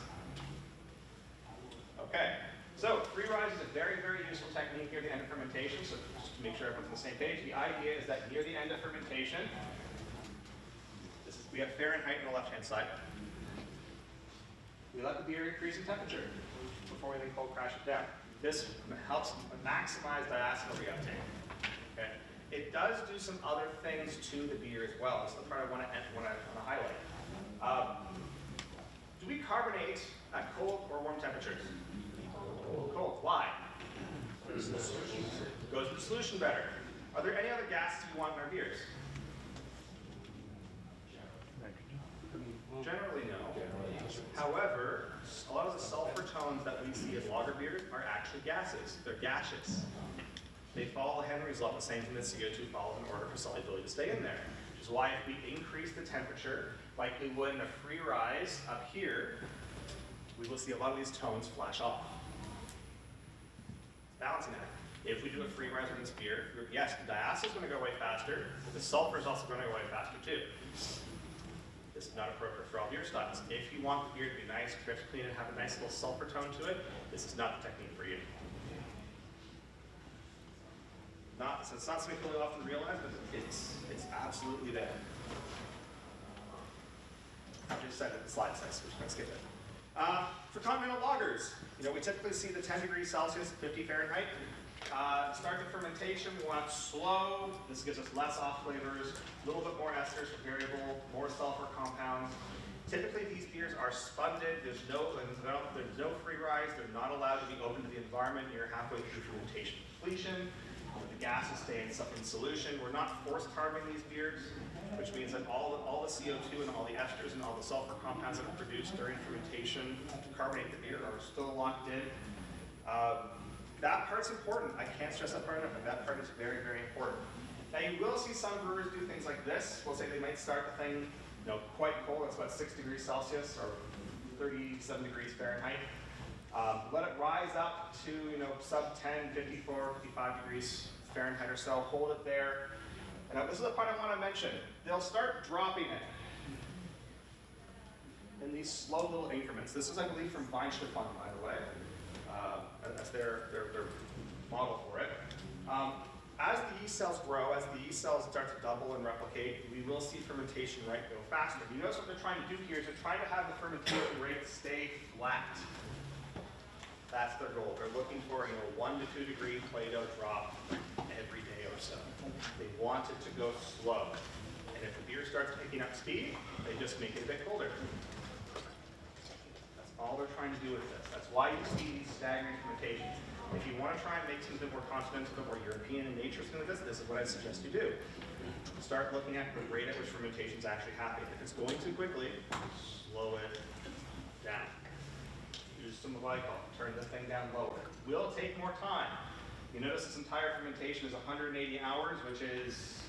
Okay, so free rise is a very, very useful technique near the end of fermentation. So just to make sure everyone's on the same page, the idea is that near the end of fermentation, we have Fahrenheit on the left-hand side. We let the beer increase in temperature before we then cold crash it down. This helps maximize diacetyl reuptake. Okay. It does do some other things to the beer as well. That's the part I want to highlight. Do we carbonate at cold or warm temperatures? Cold. Why? Goes with the solution better. Are there any other gases we want in our beers? Generally, no. However, a lot of the sulfur tones that we see as lager beers are actually gases. They're gaseous. They follow Henry's law, the same thing that CO2 follows in order for solubility to stay in there. Which is why if we increase the temperature, like we would in a free rise up here, we will see a lot of these tones flash off. Balancing act. If we do a free rise in this beer, yes, the diacetyl is going to go away faster, but the sulfur is also going to go away faster too. This is not appropriate for all beer styles. If you want the beer to be nice, crisp, clean, and have a nice little sulfur tone to it, this is not the technique for you. So it's not something people often realize, but it's absolutely there. I just said it, the slide says, so we're just going to skip it. For continental lagers, we typically see the 10 degrees Celsius, 50 Fahrenheit. Start the fermentation, we want slow. This gives us less off flavors, a little bit more esters for variable, more sulfur compounds. Typically, these beers are spunded. There's no free rise. They're not allowed to be open to the environment. You're halfway through fermentation completion. The gases stay in solution. We're not force carboning these beers, which means that all the CO2 and all the esters and all the sulfur compounds that are produced during fermentation to carbonate the beer are still locked in. That part's important. I can't stress that part enough, but that part is very, very important. Now you will see some brewers do things like this. We'll say they might start the thing, quite cold. It's about 6 degrees Celsius or 37 degrees Fahrenheit. Let it rise up to, sub 10, 54, 55 degrees Fahrenheit or so. Hold it there. And this is the part I want to mention. They'll start dropping it in these slow little increments. This is, I believe, from Weinstefan, by the way. That's their model for it. As the yeast cells grow, as the yeast cells start to double and replicate, we will see fermentation rate go faster. You notice what they're trying to do here is they're trying to have the fermentation rate stay flat. That's their goal. They're looking for 1 to 2 degree Plato drop every day or so. They want it to go slow. And if the beer starts picking up speed, they just make it a bit colder. That's all they're trying to do with this. That's why you see these staggering fermentations. If you want to try and make something more continental, more European in nature, this is what I suggest you do. Start looking at the rate at which fermentation is actually happening. If it's going too quickly, slow it down. Use some glycol, turn the thing down lower. It will take more time. You notice this entire fermentation is 180 hours, which is,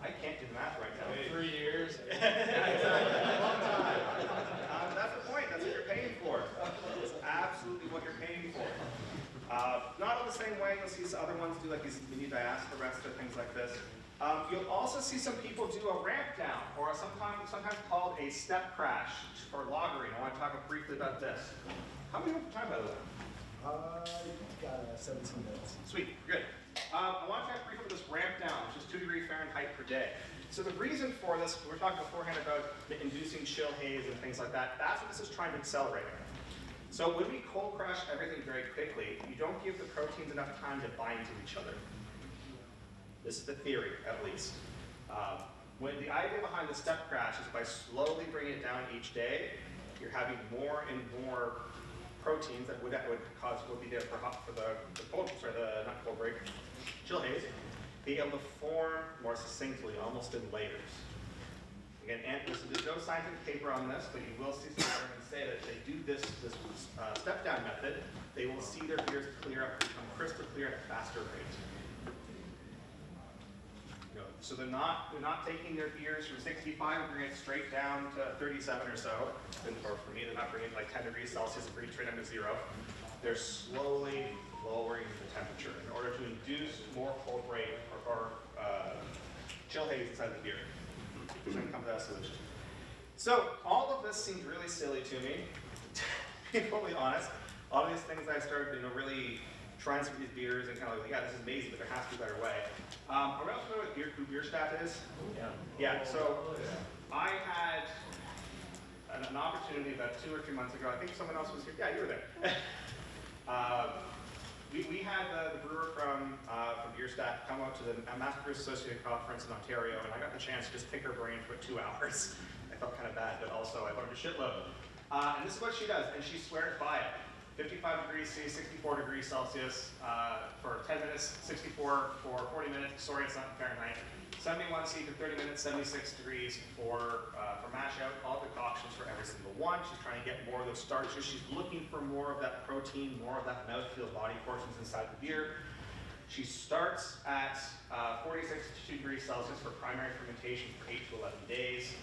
I can't do the math right now. 3 years. That's the point. That's what you're paying for. It's absolutely what you're paying for. Not in the same way you'll see some other ones do like these mini diaspora or things like this. You'll also see some people do a ramp down, or sometimes called a step crash for lagering. I want to talk briefly about this. How many have time, by the way? Got 17 minutes. Sweet, good. I want to talk briefly about this ramp down, which is 2 degrees Fahrenheit per day. So the reason for this, we were talking beforehand about inducing chill haze and things like that. That's what this is trying to accelerate. So when we cold crash everything very quickly, you don't give the proteins enough time to bind to each other. This is the theory, at least. When the idea behind the step crash is by slowly bringing it down each day, you're having more and more proteins that would be there for the cold, not cold break, chill haze, be able to form more succinctly, almost in layers. Again, there's no scientific paper on this, but you will see some experiments say that if they do this step down method, they will see their beers clear up, become crystal clear at a faster rate. So they're not taking their beers from 65 and bringing it straight down to 37 or so. Or for me, they're not bringing like 10 degrees Celsius and bringing it straight down to 0. They're slowly lowering the temperature in order to induce more cold break or chill haze inside the beer. So we can come to that solution. So all of this seems really silly to me, to be totally honest. All these things I started, really trying some of these beers and kind of like, yeah, this is amazing, but there has to be a better way. Are we all familiar with who Bierstadt is? Yeah. Yeah, so I had an opportunity about 2 or 3 months ago. I think someone else was here. Yeah, you were there. We had the brewer from Bierstadt come up to the Master Brewers Associated Conference in Ontario, and I got the chance to just pick her brain for 2 hours. I felt kind of bad, but also I learned a shitload. And this is what she does, and she swears by it. 55 degrees C, 64 degrees Celsius for 10 minutes, 64 for 40 minutes. Sorry, it's not Fahrenheit. 71 C for 30 minutes, 76 degrees for mash out. All decoctions for every single one. She's trying to get more of those starches. She's looking for more of that protein, more of that mouthfeel body portions inside the beer. She starts at 46 to 2 degrees Celsius for primary fermentation for 8 to 11 days.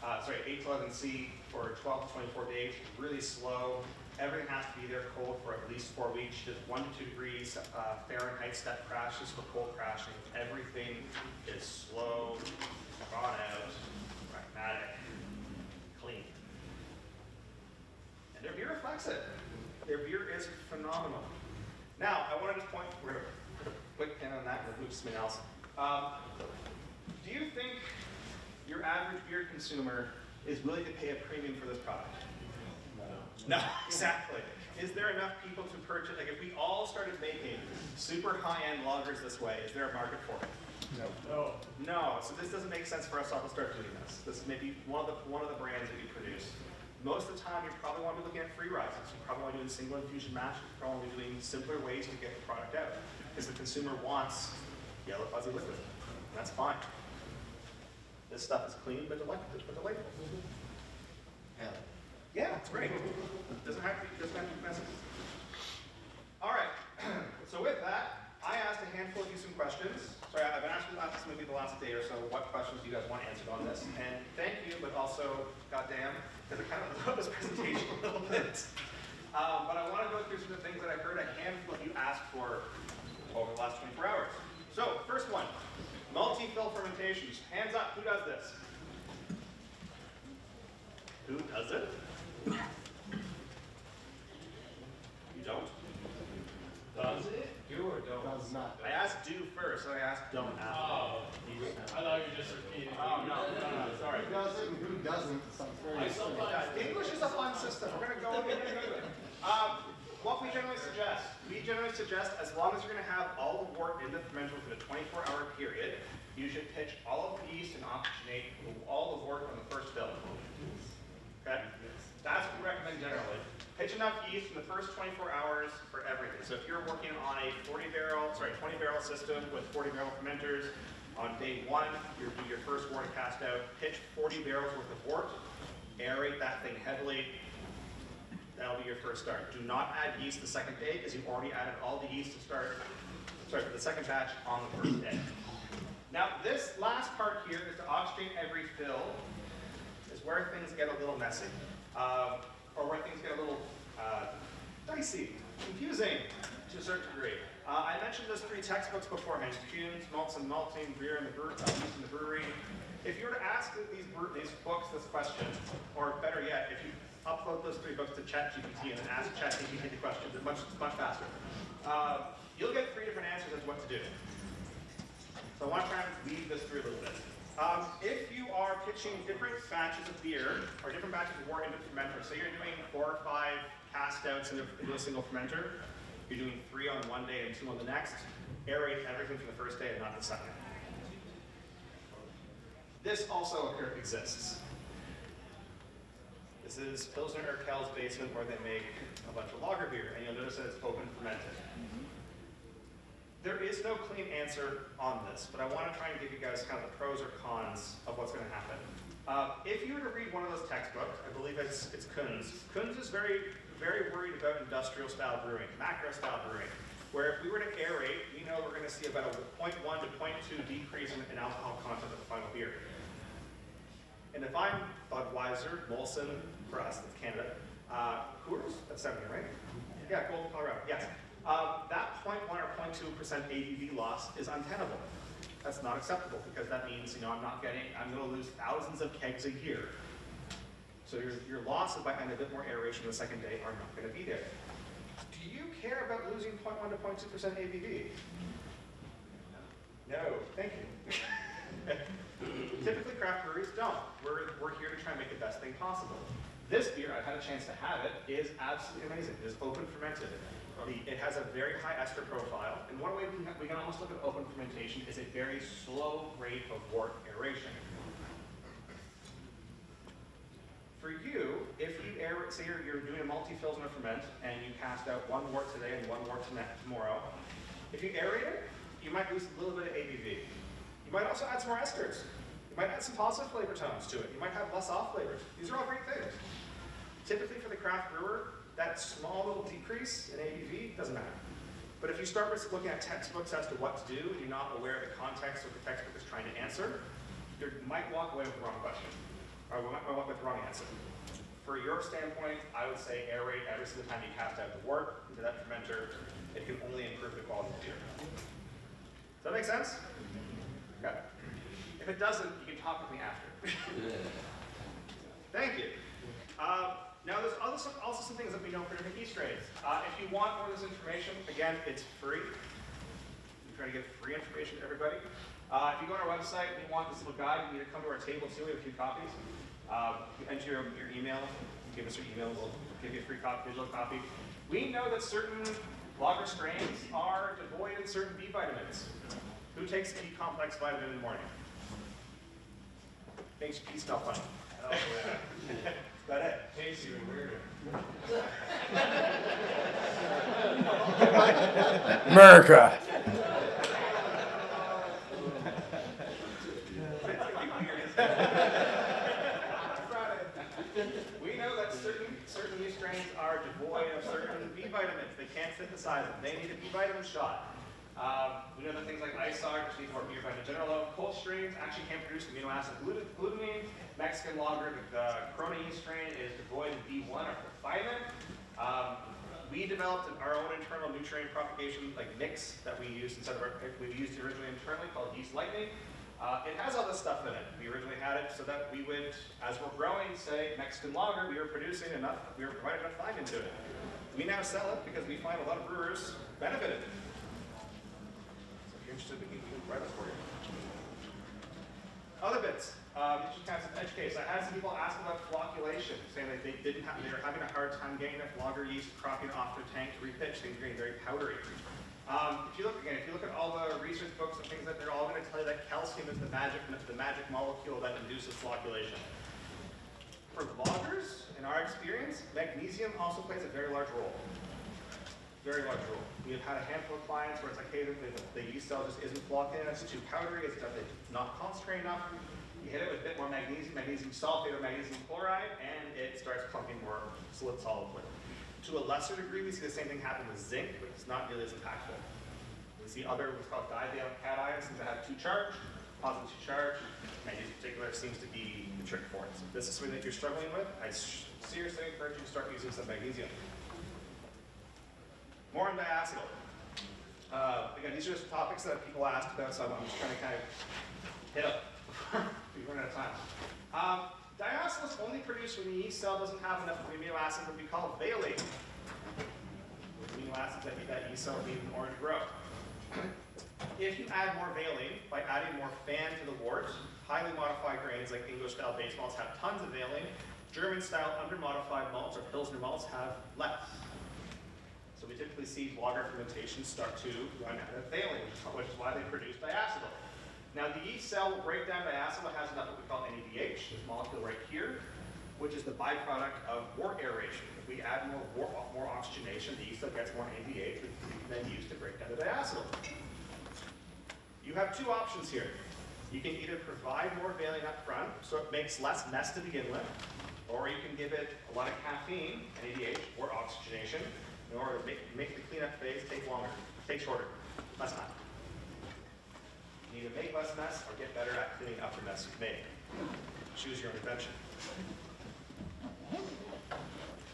8 to 11 C for 12 to 24 days, really slow. Everything has to be there cold for at least 4 weeks. Just 1 to 2 degrees Fahrenheit step crashes for cold crashing. Everything is slow, drawn out, pragmatic, clean. And their beer reflects it. Their beer is phenomenal. Now, I want to just point, we're going to put a quick pin on that and move to something else. Do you think your average beer consumer is willing to pay a premium for this product? No, exactly. Is there enough people to purchase? Like if we all started making super high-end lagers this way, is there a market for it? No. No. So this doesn't make sense for us all to start doing this. This is maybe one of the brands that we produce. Most of the time, you probably want to be looking at free rises. You probably want to do single infusion mash. You probably want to be doing simpler ways to get the product out because the consumer wants yellow fuzzy liquid. And that's fine. This stuff is clean but delightful. Yeah, it's great. Doesn't have to be messy. All right. So with that, I asked a handful of you some questions. Sorry, I've been asking this maybe the last day or so. What questions do you guys want answered on this? And thank you, but also, goddamn, because it kind of blew up this presentation a little bit. But I want to go through some of the things that I heard a handful of you ask for over the last 24 hours. So, first one, multi-fill fermentations. Hands up, who does this? Who does it? You don't? Does it? Do or don't? Does not. I asked do first, so I asked don't after. Oh, I thought you were just repeating. Oh, no, sorry. Who does it and who doesn't? Sounds very I silly. sometimes English is a fun system. We're going to go into it. What we generally suggest, as long as you're going to have all the wort in the fermenter within a 24-hour period, you should pitch all of the yeast and oxygenate all the wort on the first fill. Okay? That's what we recommend generally. Pitch enough yeast in the first 24 hours for everything. So if you're working on a 20 barrel system with 40 barrel fermenters, on day one, you do your first wort cast out, pitch 40 barrels worth of wort, aerate that thing heavily. That'll be your first start. Do not add yeast the second day because you've already added all the yeast for the second batch on the first day. Now, this last part here is to oxygenate every fill, is where things get a little messy, or where things get a little dicey, confusing to a certain degree. I mentioned those 3 textbooks beforehand: Kuhn's, Malts and Malting, Beer in the Yeast in the Brewery. If you were to ask these books this question, or better yet, if you upload those 3 books to ChatGPT and then ask ChatGPT the questions, it's much faster. You'll get 3 different answers as to what to do. So I want to try and weave this through a little bit. If you are pitching different batches of beer or different batches of wort into the fermenter, so you're doing 4 or 5 cast outs into a single fermenter, you're doing 3 on one day and 2 on the next, aerate everything from the first day and not the second. This also exists. This is Pilsner Urquell's basement where they make a bunch of lager beer, and you'll notice that it's open fermented. There is no clean answer on this, but I want to try and give you guys kind of the pros or cons of what's going to happen. If you were to read one of those textbooks, I believe it's Kuhn's. Kuhn's is very, very worried about industrial style brewing, macro style brewing, where if we were to aerate, we know we're going to see about a 0.1 to 0.2 decrease in alcohol content of the final beer. And if I'm Budweiser, Molson, for us, that's Canada, Coors, that's 70, right? Yeah, Golden, Colorado, yes. That 0.1 or 0.2% ABV loss is untenable. That's not acceptable because that means, I'm going to lose thousands of kegs a year. So your losses by having a bit more aeration the second day are not going to be there. Do you care about losing 0.1 to 0.2% ABV? No, thank you. Typically craft breweries don't. We're here to try and make the best thing possible. This beer, I've had a chance to have it, is absolutely amazing. It is open fermented. It has a very high ester profile, and one way we can almost look at open fermentation is a very slow rate of wort aeration. For you, if you say you're doing a multi-fills in a ferment, and you cast out 1 wort today and 1 wort tomorrow, if you aerate it, you might lose a little bit of ABV. You might also add some more esters. You might add some positive flavor tones to it. You might have less off flavors. These are all great things. Typically for the craft brewer, that small little decrease in ABV doesn't matter. But if you start looking at textbooks as to what to do, and you're not aware of the context of what the textbook is trying to answer, you might walk away with the wrong question, or might walk with the wrong answer. for your standpoint, I would say aerate every single time you cast out the wort into that fermenter. It can only improve the quality of beer. Does that make sense? Okay. If it doesn't, you can talk with me after. Thank you. Now, there's also some things that we know for different yeast strains. If you want more of this information, again, it's free. I'm trying to give free information to everybody. If you go on our website and you want this little guide, you need to come to our table too. We have a few copies. You enter your email, give us your email, we'll give you a free copy, digital copy. We know that certain lager strains are devoid in certain B vitamins. Who takes a B complex vitamin in the morning? Makes your pee smell funny. Oh, yeah. Is that it? Tastes even weirder. America. We know that certain yeast strains are devoid of certain B vitamins. They can't synthesize them. They need a B vitamin shot. We know that things like Isar just need more B vitamin general. Cold strains actually can't produce amino acid glutamine. Mexican lager, the Corona yeast strain is devoid of B1 or prothymine. We developed our own internal nutrient propagation mix that we used instead of we've used it originally internally called Yeast Lightning. It has all this stuff in it. We originally had it so that we would, as we're growing, say Mexican lager, we were providing enough thymine to it. We now sell it because we find a lot of brewers benefited. So if you're interested, we can write it for you. Other bits. Just kind of edge case. I had some people ask about flocculation, saying that they were having a hard time getting enough lager yeast cropping off their tank to repitch, things getting very powdery. If you look at all the research books and things, that they're all going to tell you that calcium is the magic molecule that induces flocculation. For lagers, in our experience, magnesium also plays a very large role. Very large role. We have had a handful of clients where it's like, hey, the yeast cell just isn't flocking, it's too powdery, it's not concentrated enough. You hit it with a bit more magnesium sulfate or magnesium chloride, and it starts clumping more solid liquid. To a lesser degree, we see the same thing happen with zinc, but it's not nearly as impactful. We see other what's called divalent cations that have two charge, positive two charge. Magnesium in particular seems to be the trick for it. So if this is something that you're struggling with, I seriously encourage you to start using some magnesium. More on diacetyl. Again, these are just topics that people asked about, so I'm just trying to kind of hit up. We run out of time. Diacetyl is only produced when the yeast cell doesn't have enough amino acid that we call valine. Amino acids that yeast cell need in order to grow. If you add more valine by adding more fan to the wort, highly modified grains like English-style base malts have tons of valine. German-style under-modified malts or Pilsner malts have less. So we typically see lager fermentation start to run out of valine, which is why they produce diacetyl. Now the yeast cell will break down diacetyl. It has enough what we call NADH, this molecule right here, which is the byproduct of wort aeration. If we add more oxygenation, the yeast cell gets more NADH, which we can then use to break down the diacetyl. You have two options here. You can either provide more valine up front, so it makes less mess to begin with, or you can give it a lot of caffeine, NADH, or oxygenation, in order to make the cleanup phase take shorter, less time. You either make less mess or get better at cleaning up the mess you've made. Choose your own adventure.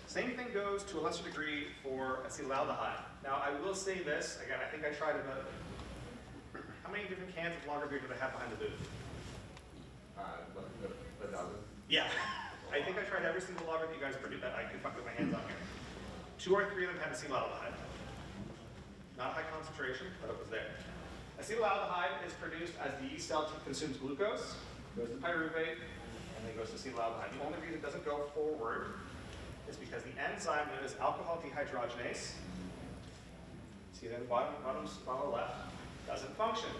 Same thing goes to a lesser degree for acetaldehyde. Now I will say this, again, I think I tried about, how many different cans of lager beer do they have behind the booth? A dozen. Yeah, I think I tried every single lager that you guys produced that I could fuck with my hands on here. 2 or 3 of them had acetaldehyde. Not high concentration, but it was there. Acetaldehyde is produced as the yeast cell consumes glucose, goes to pyruvate, and then goes to acetaldehyde. The only reason it doesn't go forward is because the enzyme known as alcohol dehydrogenase, see that in the bottom left, doesn't function.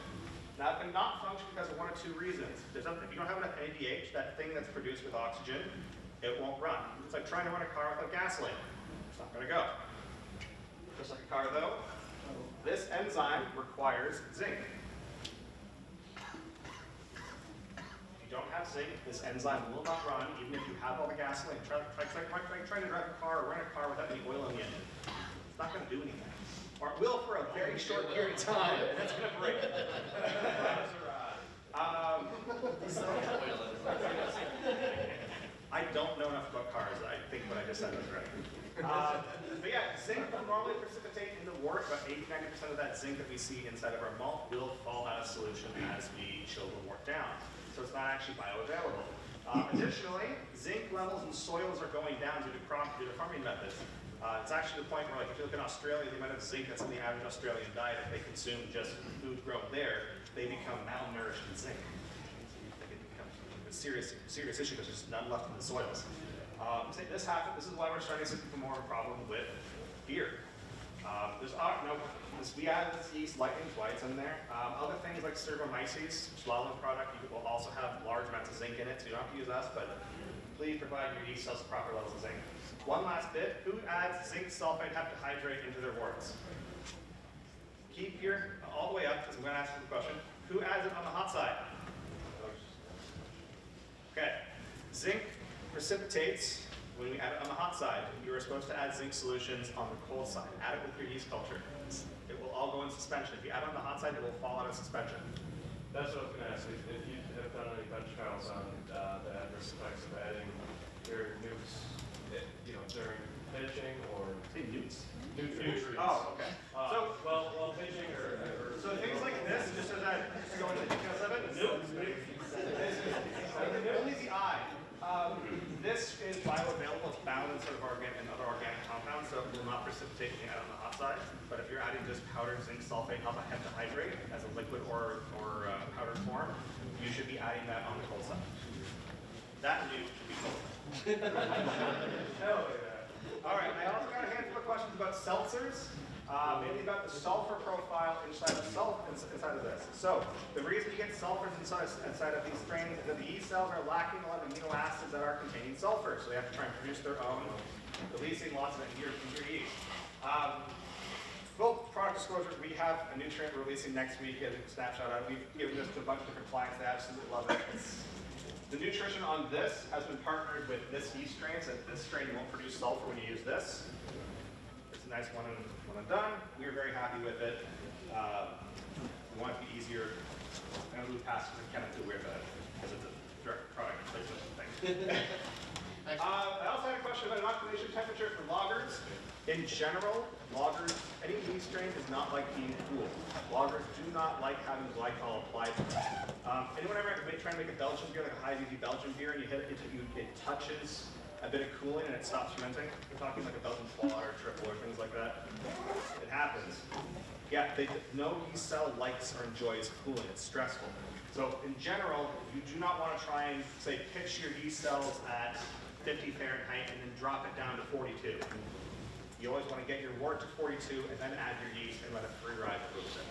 Now, it cannot function because of 1 or 2 reasons. If you don't have enough NADH, that thing that's produced with oxygen, it won't run. It's like trying to run a car without gasoline. It's not going to go. Just like a car, though, this enzyme requires zinc. If you don't have zinc, this enzyme will not run, even if you have all the gasoline. Try trying to drive a car or run a car without any oil in the engine. It's not going to do anything. Or it will for a very short period of time, and it's going to break. I don't know enough about cars. I think what I just said was right. But yeah, zinc will normally precipitate in the wort. About 80–90% of that zinc that we see inside of our malt will fall out of solution as we chill the wort down. So it's not actually bioavailable. Additionally, zinc levels in soils are going down due to farming methods. It's actually the point where, like, if you look in Australia, the amount of zinc that's in the average Australian diet, if they consume just food grown there, they become malnourished in zinc. It becomes a serious issue because there's none left in the soils. This happened. This is why we're starting to see more of a problem with beer. We added this yeast lightning twice in there. Other things like Cervomyces, Schlallen product, you will also have large amounts of zinc in it, so you don't have to use us, but please provide your yeast cells proper levels of zinc. One last bit, who adds zinc sulfate heptahydrate into their worts? Keep your, all the way up, because I'm going to ask you the question, who adds it on the hot side? Okay, zinc precipitates when we add it on the hot side. You are supposed to add zinc solutions on the cold side. Add it with your yeast culture. It will all go in suspension. If you add it on the hot side, it will fall out of suspension. That's what I was going to ask. If you have done any bench trials on the adverse effects of adding your nukes, during pitching or Newts? nutrients. Oh, okay. Well, pitching or So things like this, just as I go into the details of it, only the eye. This is bioavailable. It's bound in sort of other organic compounds, so it will not precipitate when you add it on the hot side. But if you're adding just powdered zinc sulfate alpha heptahydrate as a liquid or powdered form, you should be adding that on the cold side. That nuke should be cold. hell yeah. All right, I also got a handful of questions about seltzers, mainly about the sulfur profile inside of this. So the reason you get sulfurs inside of these strains is that the yeast cells are lacking a lot of amino acids that are containing sulfur, so they have to try and produce their own, releasing lots of it in your yeast. Full product disclosure, we have a nutrient we're releasing next week, as a snapshot of it. We've given this to a bunch of different clients, they absolutely love it. The nutrition on this has been partnered with this yeast strain, so this strain won't produce sulfur when you use this. It's a nice one and done. We are very happy with it. We want it to be easier. I'm going to move past because I kind of feel weird about it because it's a direct product placement thing. I also had a question about inoculation temperature for lagers. In general, lagers, any yeast strain does not like being cooled. Lagers do not like having glycol applied to them. Anyone ever try to make a Belgian beer, like a high ABV Belgian beer, and you hit it, it touches a bit of cooling and it stops fermenting? We're talking like a Belgian quad or triple or things like that. It happens. Yeah, no yeast cell likes or enjoys cooling. It's stressful. So in general, you do not want to try and, say, pitch your yeast cells at 50 Fahrenheit and then drop it down to 42. You always want to get your wort to 42 and then add your yeast and let it free ride for a little bit.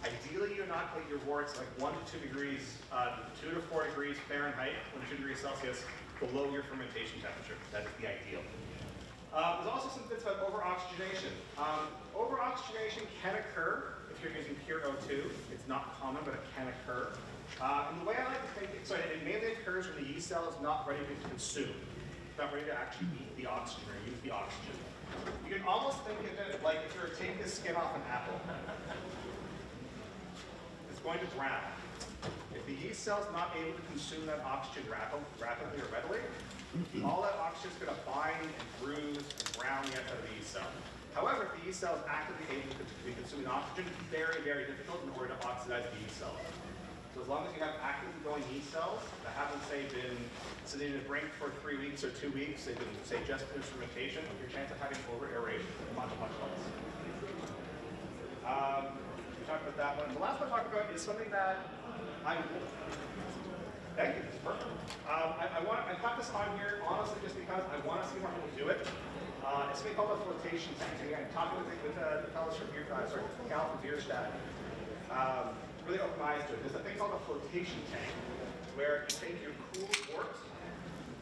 Ideally, you inoculate your worts like 1 to 2 degrees, 2 to 4 degrees Fahrenheit, 1 to 2 degrees Celsius below your fermentation temperature. That is the ideal. There's also some bits about over-oxygenation. Over-oxygenation can occur if you're using pure O2. It's not common, but it can occur. And the way I like to think, it mainly occurs when the yeast cell is not ready to consume. It's not ready to actually eat the oxygen or use the oxygen. You can almost think of it like if you were to take the skin off an apple. It's going to brown. If the yeast cell is not able to consume that oxygen rapidly or readily, all that oxygen is going to bind and bruise and brown the outside of the yeast cell. However, if the yeast cell is actively able to be consuming oxygen, it's very, very difficult in order to oxidize the yeast cell. So as long as you have actively growing yeast cells that haven't, say, been sitting in a brink for 3 weeks or 2 weeks, they've been, say, just finished fermentation, your chance of having over-aeration is much, much less. We talked about that one. The last one I talked about is something that thank you, it's perfect. I got this on here, honestly, just because I want to see more people do it. It's something called a flotation tank. And again, talking with the fellows from here, Cal from Bierstadt. Really open my eyes to it. There's a thing called a flotation tank, where you take your cooled wort,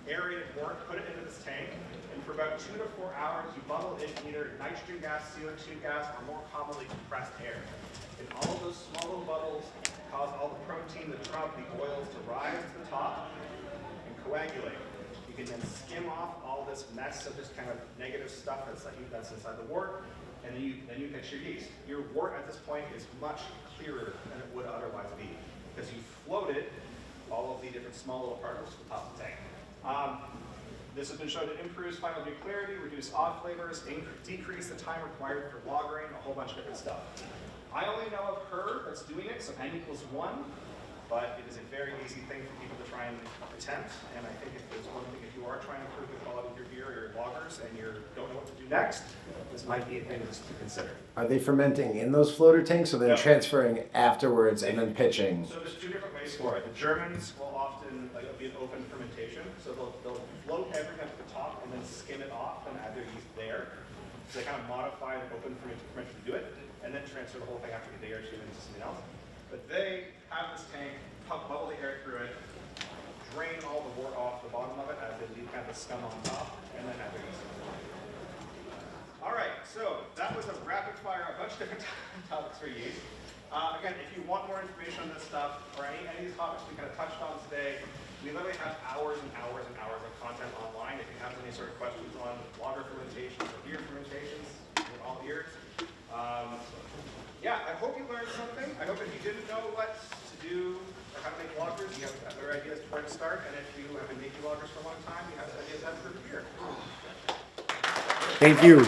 aerated wort, put it into this tank, and for about 2 to 4 hours, you bubble in either nitrogen gas, CO2 gas, or more commonly compressed air. And all of those small little bubbles cause all the protein, the drug, the oils to rise to the top and coagulate. You can then skim off all this mess of this kind of negative stuff that's inside the wort, and then you pitch your yeast. Your wort at this point is much clearer than it would otherwise be because you floated all of the different small little particles to the top of the tank. This has been shown to improve final beer clarity, reduce off flavors, decrease the time required for lagering, a whole bunch of different stuff. I only know of her that's doing it, so N equals 1, but it is a very easy thing for people to try and attempt. And I think if there's one thing, if you are trying to improve the quality of your beer or your lagers and you don't know what to do next, this might be a thing to consider. Are they fermenting in those floater tanks or then No. transferring afterwards and then pitching? So there's 2 different ways for it. The Germans will often, like, it'll be an open fermentation, so they'll float everything up to the top and then skim it off and add their yeast there. So they kind of modify the open fermentation to do it, and then transfer the whole thing after a day or 2 into something else. But they have this tank, bubble the air through it, drain all the wort off the bottom of it as they leave kind of the scum on top, and then add their yeast. All right, so that was a rapid fire, a bunch of different topics for yeast. Again, if you want more information on this stuff, or any of these topics we kind of touched on today, we literally have hours and hours and hours of content online. If you have any sort of questions on lager fermentations or beer fermentations, we're all ears. Yeah, I hope you learned something. I hope if you didn't know what to do or how to make lagers, you have better ideas to where to start. And if you have been making lagers for a long time, you have ideas how to brew beer. Thank you.